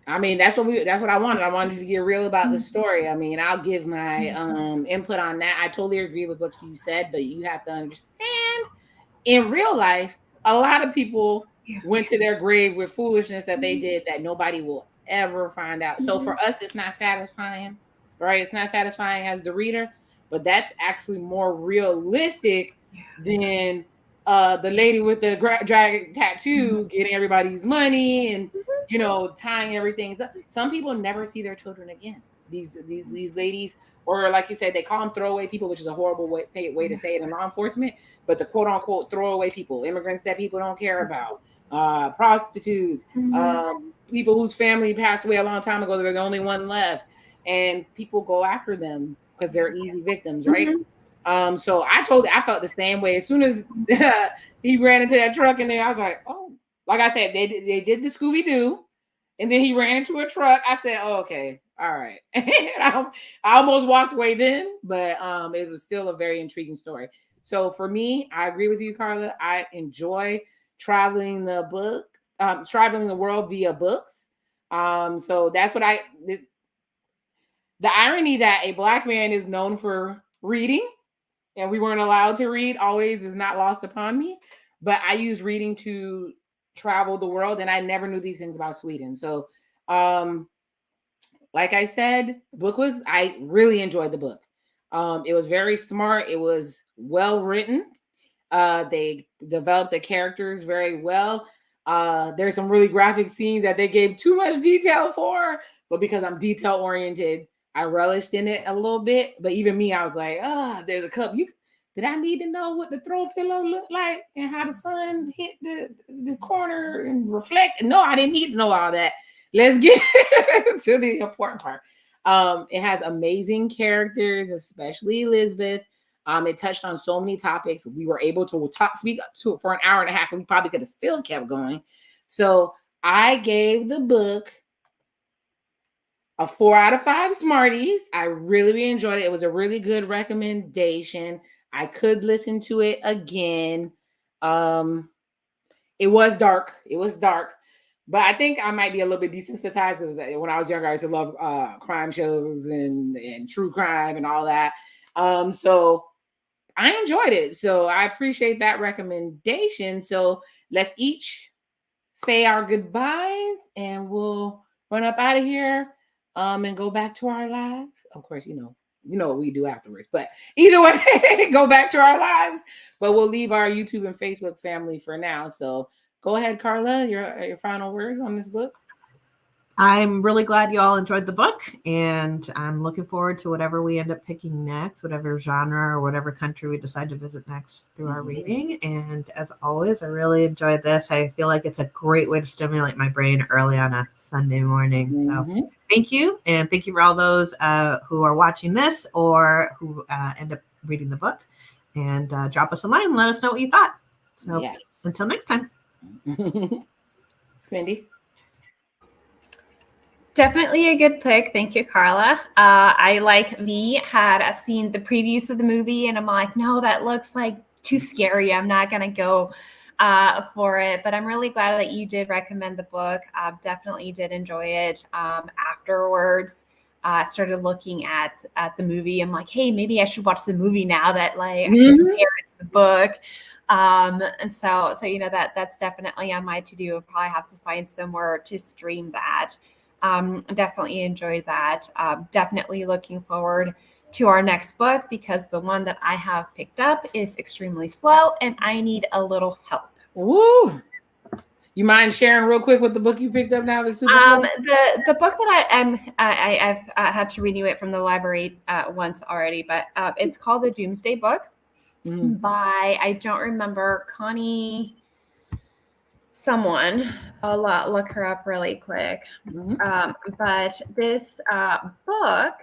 I mean, that's what I wanted. I wanted to get real about the story. I mean, I'll give my input on that. I totally agree with what you said, but you have to understand, in real life, a lot of people went to their grave with foolishness that they did that nobody will ever find out. So for us, it's not satisfying, right? It's not satisfying as the reader, but that's actually more realistic than the lady with the dragon tattoo getting everybody's money and tying everything up. Some people never see their children again. these ladies, or like you said, they call them throwaway people, which is a horrible way to say it in law enforcement. But the quote unquote throwaway people, immigrants that people don't care about, prostitutes, people whose family passed away a long time ago, they're the only one left, and people go after them because they're easy victims, right? So I felt the same way. As soon as he ran into that truck in there, I was like, oh, like I said, they did the Scooby Doo, and then he ran into a truck. I said, oh, okay, all right. I almost walked away then, but it was still a very intriguing story. So for me, I agree with you, Karla. I enjoy traveling the world via books. So that's what the irony that a Black man is known for reading and we weren't allowed to read always is not lost upon me. But I use reading to travel the world, and I never knew these things about Sweden. So, like I said, I really enjoyed the book. It was very smart. It was well written. They developed the characters very well. There's some really graphic scenes that they gave too much detail for, but because I'm detail oriented, I relished in it a little bit. But even me, I was like, there's a cup. Did I need to know what the throw pillow looked like and how the sun hit the corner and reflect? No, I didn't need to know all that. Let's get to the important part. It has amazing characters, especially Elizabeth. It touched on so many topics. We were able to speak to it for an hour and a half, and we probably could have still kept going. So I gave the book a 4 out of 5 Smarties. I really enjoyed it. It was a really good recommendation. I could listen to it again. It was dark. But I think I might be a little bit desensitized because when I was younger, I used to love crime shows and true crime and all that. So I enjoyed it. So I appreciate that recommendation. So let's each say our goodbyes and we'll run up out of here and go back to our lives. Of course, you know what we do afterwards. But either way, go back to our lives. But we'll leave our YouTube and Facebook family for now. So go ahead, Karla, your final words on this book. I'm really glad you all enjoyed the book, and I'm looking forward to whatever we end up picking next, whatever genre or whatever country we decide to visit next through our reading. And as always, I really enjoyed this. I feel like it's a great way to stimulate my brain early on a Sunday morning. So thank you. And thank you for all those who are watching this or who end up reading the book. And drop us a line and let us know what you thought. So until next time. Cindy? Definitely a good pick. Thank you, Karla. I, like V, had seen the previews of the movie, and I'm like, no, that looks like too scary. I'm not going to go for it. But I'm really glad that you did recommend the book. Definitely did enjoy it. Afterwards, started looking at the movie. I'm like, hey, maybe I should watch the movie now that I can compare it to the book. And so that's definitely on my to-do. I'll probably have to find somewhere to stream that. Definitely enjoyed that. Definitely looking forward to our next book because the one that I have picked up is extremely slow and I need a little help. Woo! You mind sharing real quick what the book you picked up now? The book that I've had to renew it from the library once already, but it's called The Doomsday Book by, I don't remember, Connie someone. I'll look her up really quick. But this book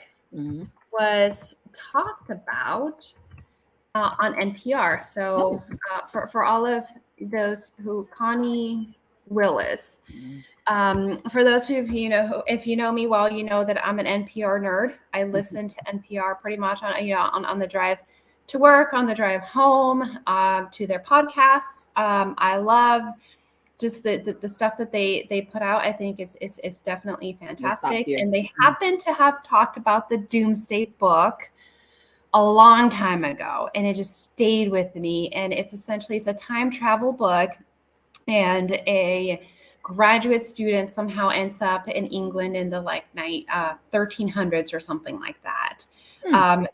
was talked about on NPR. So for all of those who, Connie Willis. For those who if you know me well, you know that I'm an NPR nerd. I listen to NPR pretty much on the drive to work, on the drive home, to their podcasts. I love just the stuff that they put out. I think it's definitely fantastic. And they happen to have talked about the Doomsday Book a long time ago, and it just stayed with me. And it's a time travel book, and a graduate student somehow ends up in England in the 1300s or something like that.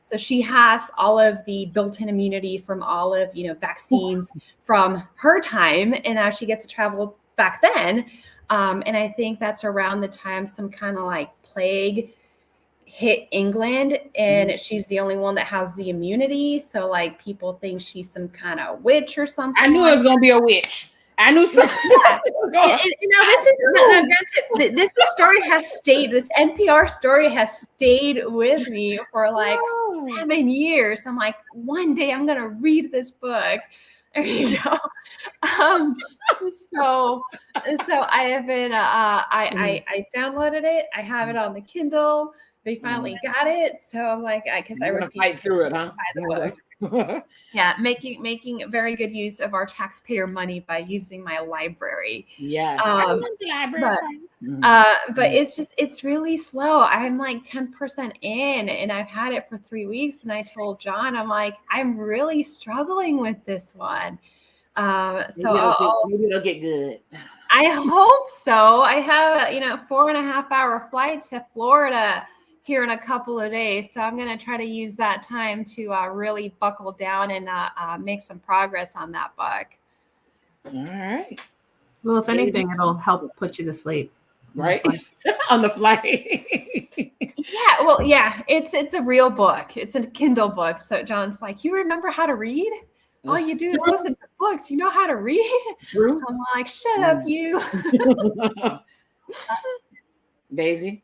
So she has all of the built-in immunity from all of vaccines from her time, and now she gets to travel back then. And I think that's around the time some kind of plague hit England, and she's the only one that has the immunity. So like people think she's some kind of witch or something. I knew it was gonna be a witch. I knew something. Yeah. Now this is granted. This story has stayed. This NPR story has stayed with me for like 7 years. I'm like, one day I'm gonna read this book. There you go. So I have been. I downloaded it. I have it on the Kindle. They finally got it. So I'm like, because I refuse fight through it, huh? buy the book. Yeah, making very good use of our taxpayer money by using my library. Yes. The library. But it's really slow. I'm like 10% in, and I've had it for 3 weeks. And I told John, I'm like, I'm really struggling with this one. So maybe it'll get good. I hope so. I have a 4.5-hour flight to Florida here in a couple of days. So I'm going to try to use that time to really buckle down and make some progress on that book. All right. Well, if anything, it'll help put you to sleep. Right? On the flight. Yeah. Well, yeah, it's a real book. It's a Kindle book. So John's like, you remember how to read? All you do is listen to books. You know how to read? True. I'm like, shut up, you. Deysi?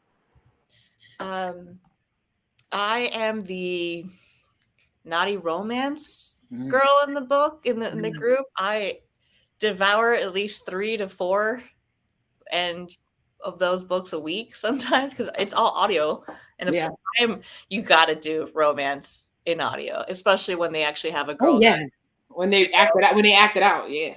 I am the naughty romance girl in the book, in the group. I devour at least 3 to 4 of those books a week sometimes, because it's all audio. And you got to do romance in audio, especially when they actually have a girl. Oh, yeah. When they act it out, yeah.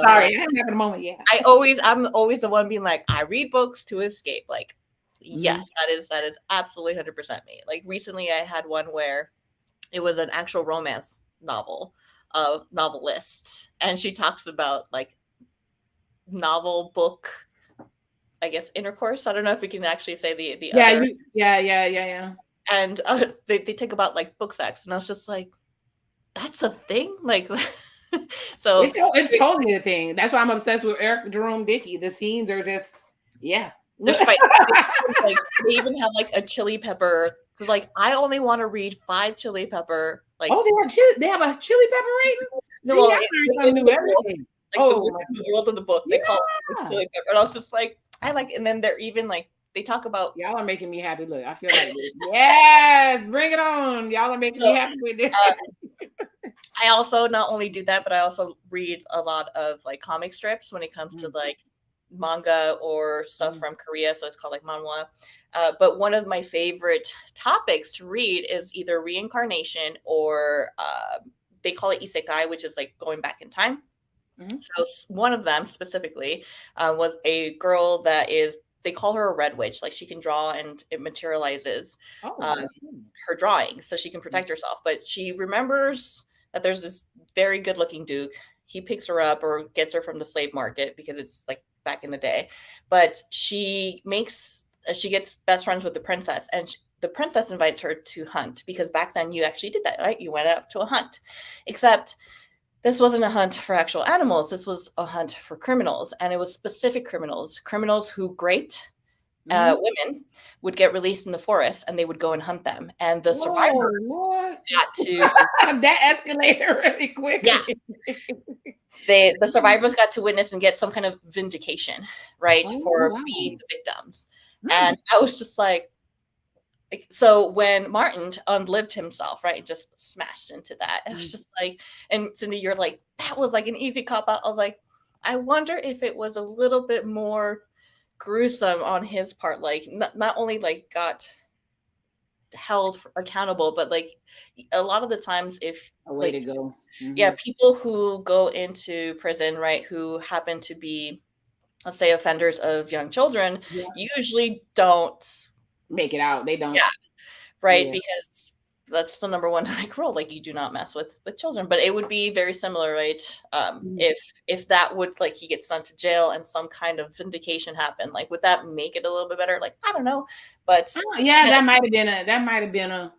Sorry, I haven't had a moment yet. I'm always the one being like, I read books to escape. Like, yes, that is absolutely 100% me. Like recently, I had one where it was an actual romance novelist, and she talks about like novel book, I guess, intercourse. I don't know if we can actually say the other. Yeah. And they talk about like book sex, and I was just like, that's a thing, like. So it's totally a thing. That's why I'm obsessed with Eric Jerome Dickey. The scenes are just they're spicy. Like, they even have like a chili pepper, because like I only want to read 5 chili pepper. Like, they have a chili pepper rating. No, well, everything. Like the world of the book, they call it chili pepper, and I was just like, I like. And then they're even like, they talk about, y'all are making me happy. Look, I feel like yes, bring it on. Y'all are making me happy with this. I also not only do that, but I also read a lot of like comic strips when it comes to like manga or stuff from Korea. So it's called like manhwa. But one of my favorite topics to read is either reincarnation or they call it isekai, which is like going back in time. So one of them specifically was a girl that is, they call her a red witch. Like she can draw and it materializes her drawings so she can protect herself. But she remembers that there's this very good looking duke. He picks her up or gets her from the slave market because it's like back in the day. But she gets best friends with the princess, and the princess invites her to hunt, because back then you actually did that, right? You went out to a hunt, except this wasn't a hunt for actual animals. This was a hunt for criminals, and it was specific criminals who great women would get released in the forest, and they would go and hunt them. And the survivor got to that escalated really quick. Yeah, the survivors got to witness and get some kind of vindication, right, for being the victims. And I was just like, so when Martin unlived himself, right, just smashed into that, and I was just like, and Cindy, you're like, that was like an easy cop out. I was like, I wonder if it was a little bit more gruesome on his part, like not only like got held accountable, but like a lot of the times, if a way to go, people who go into prison, right, who happen to be, let's say, offenders of young children, usually don't make it out. They don't. Yeah. Right. Yeah. Because that's the number one like rule. Like, you do not mess with children. But it would be very similar, right? If that would, like, he gets sent to jail and some kind of vindication happened, like, would that make it a little bit better? Like, I don't know. But that might have been a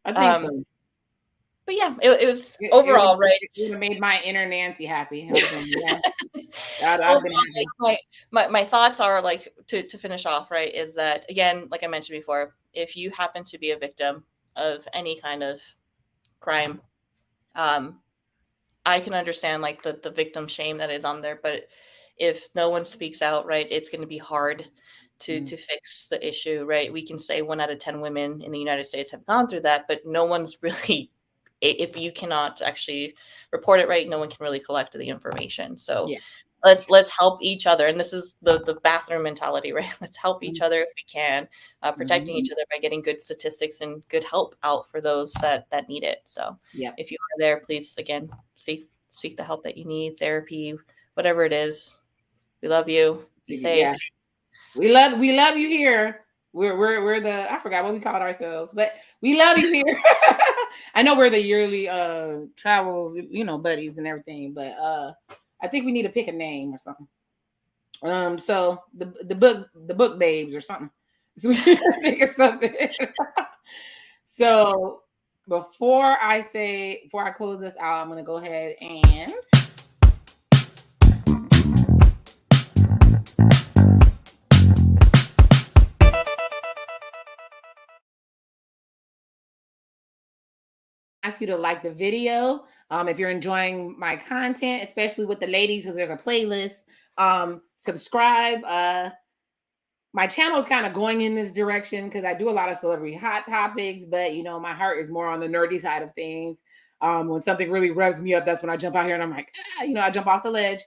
I think so. But yeah, it was overall, right? It would have made my inner Nancy happy. I've been happy. My thoughts are like to finish off, right, is that again, like I mentioned before, if you happen to be a victim of any kind of crime, I can understand like the victim shame that is on there, but if no one speaks out, right, it's going to be hard to fix the issue, right? We can say 1 out of 10 women in the United States have gone through that, but no one's really, if you cannot actually report it, right, no one can really collect the information. So let's help each other, and this is the bathroom mentality, right? Let's help each other if we can, protecting each other by getting good statistics and good help out for those that need it. So if you are there, please again seek the help that you need, therapy, whatever it is. We love you. Be safe. We love you here. We're the, I forgot what we called ourselves, but we love you here. I know we're the yearly travel, buddies and everything, but I think we need to pick a name or something. So the book babes or something. So we think of something. So before I close this out, I'm gonna go ahead and ask you to like the video. If you're enjoying my content, especially with the ladies, because there's a playlist. Subscribe. My channel is kind of going in this direction because I do a lot of celebrity hot topics, but my heart is more on the nerdy side of things. When something really revs me up, that's when I jump out here and I'm like, I jump off the ledge.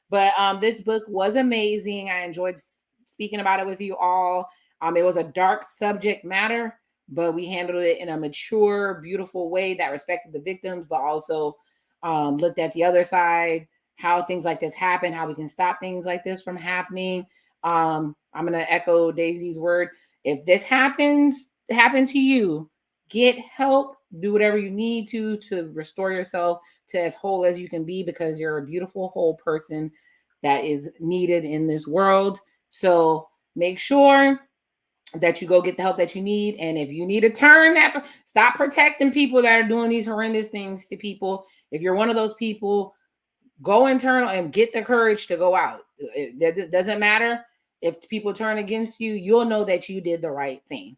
But this book was amazing. I enjoyed speaking about it with you all. It was a dark subject matter, but we handled it in a mature, beautiful way that respected the victims, but also looked at the other side, how things like this happen, how we can stop things like this from happening. I'm going to echo Daisy's word. If this happened to you, get help, do whatever you need to restore yourself to as whole as you can be, because you're a beautiful, whole person that is needed in this world. So make sure that you go get the help that you need. And if you need to stop protecting people that are doing these horrendous things to people. If you're one of those people, go internal and get the courage to go out. It doesn't matter if people turn against you, you'll know that you did the right thing.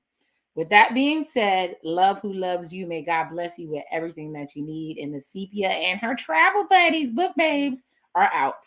With that being said, love who loves you. May God bless you with everything that you need. And the Sepia and her travel buddies, book babes, are out.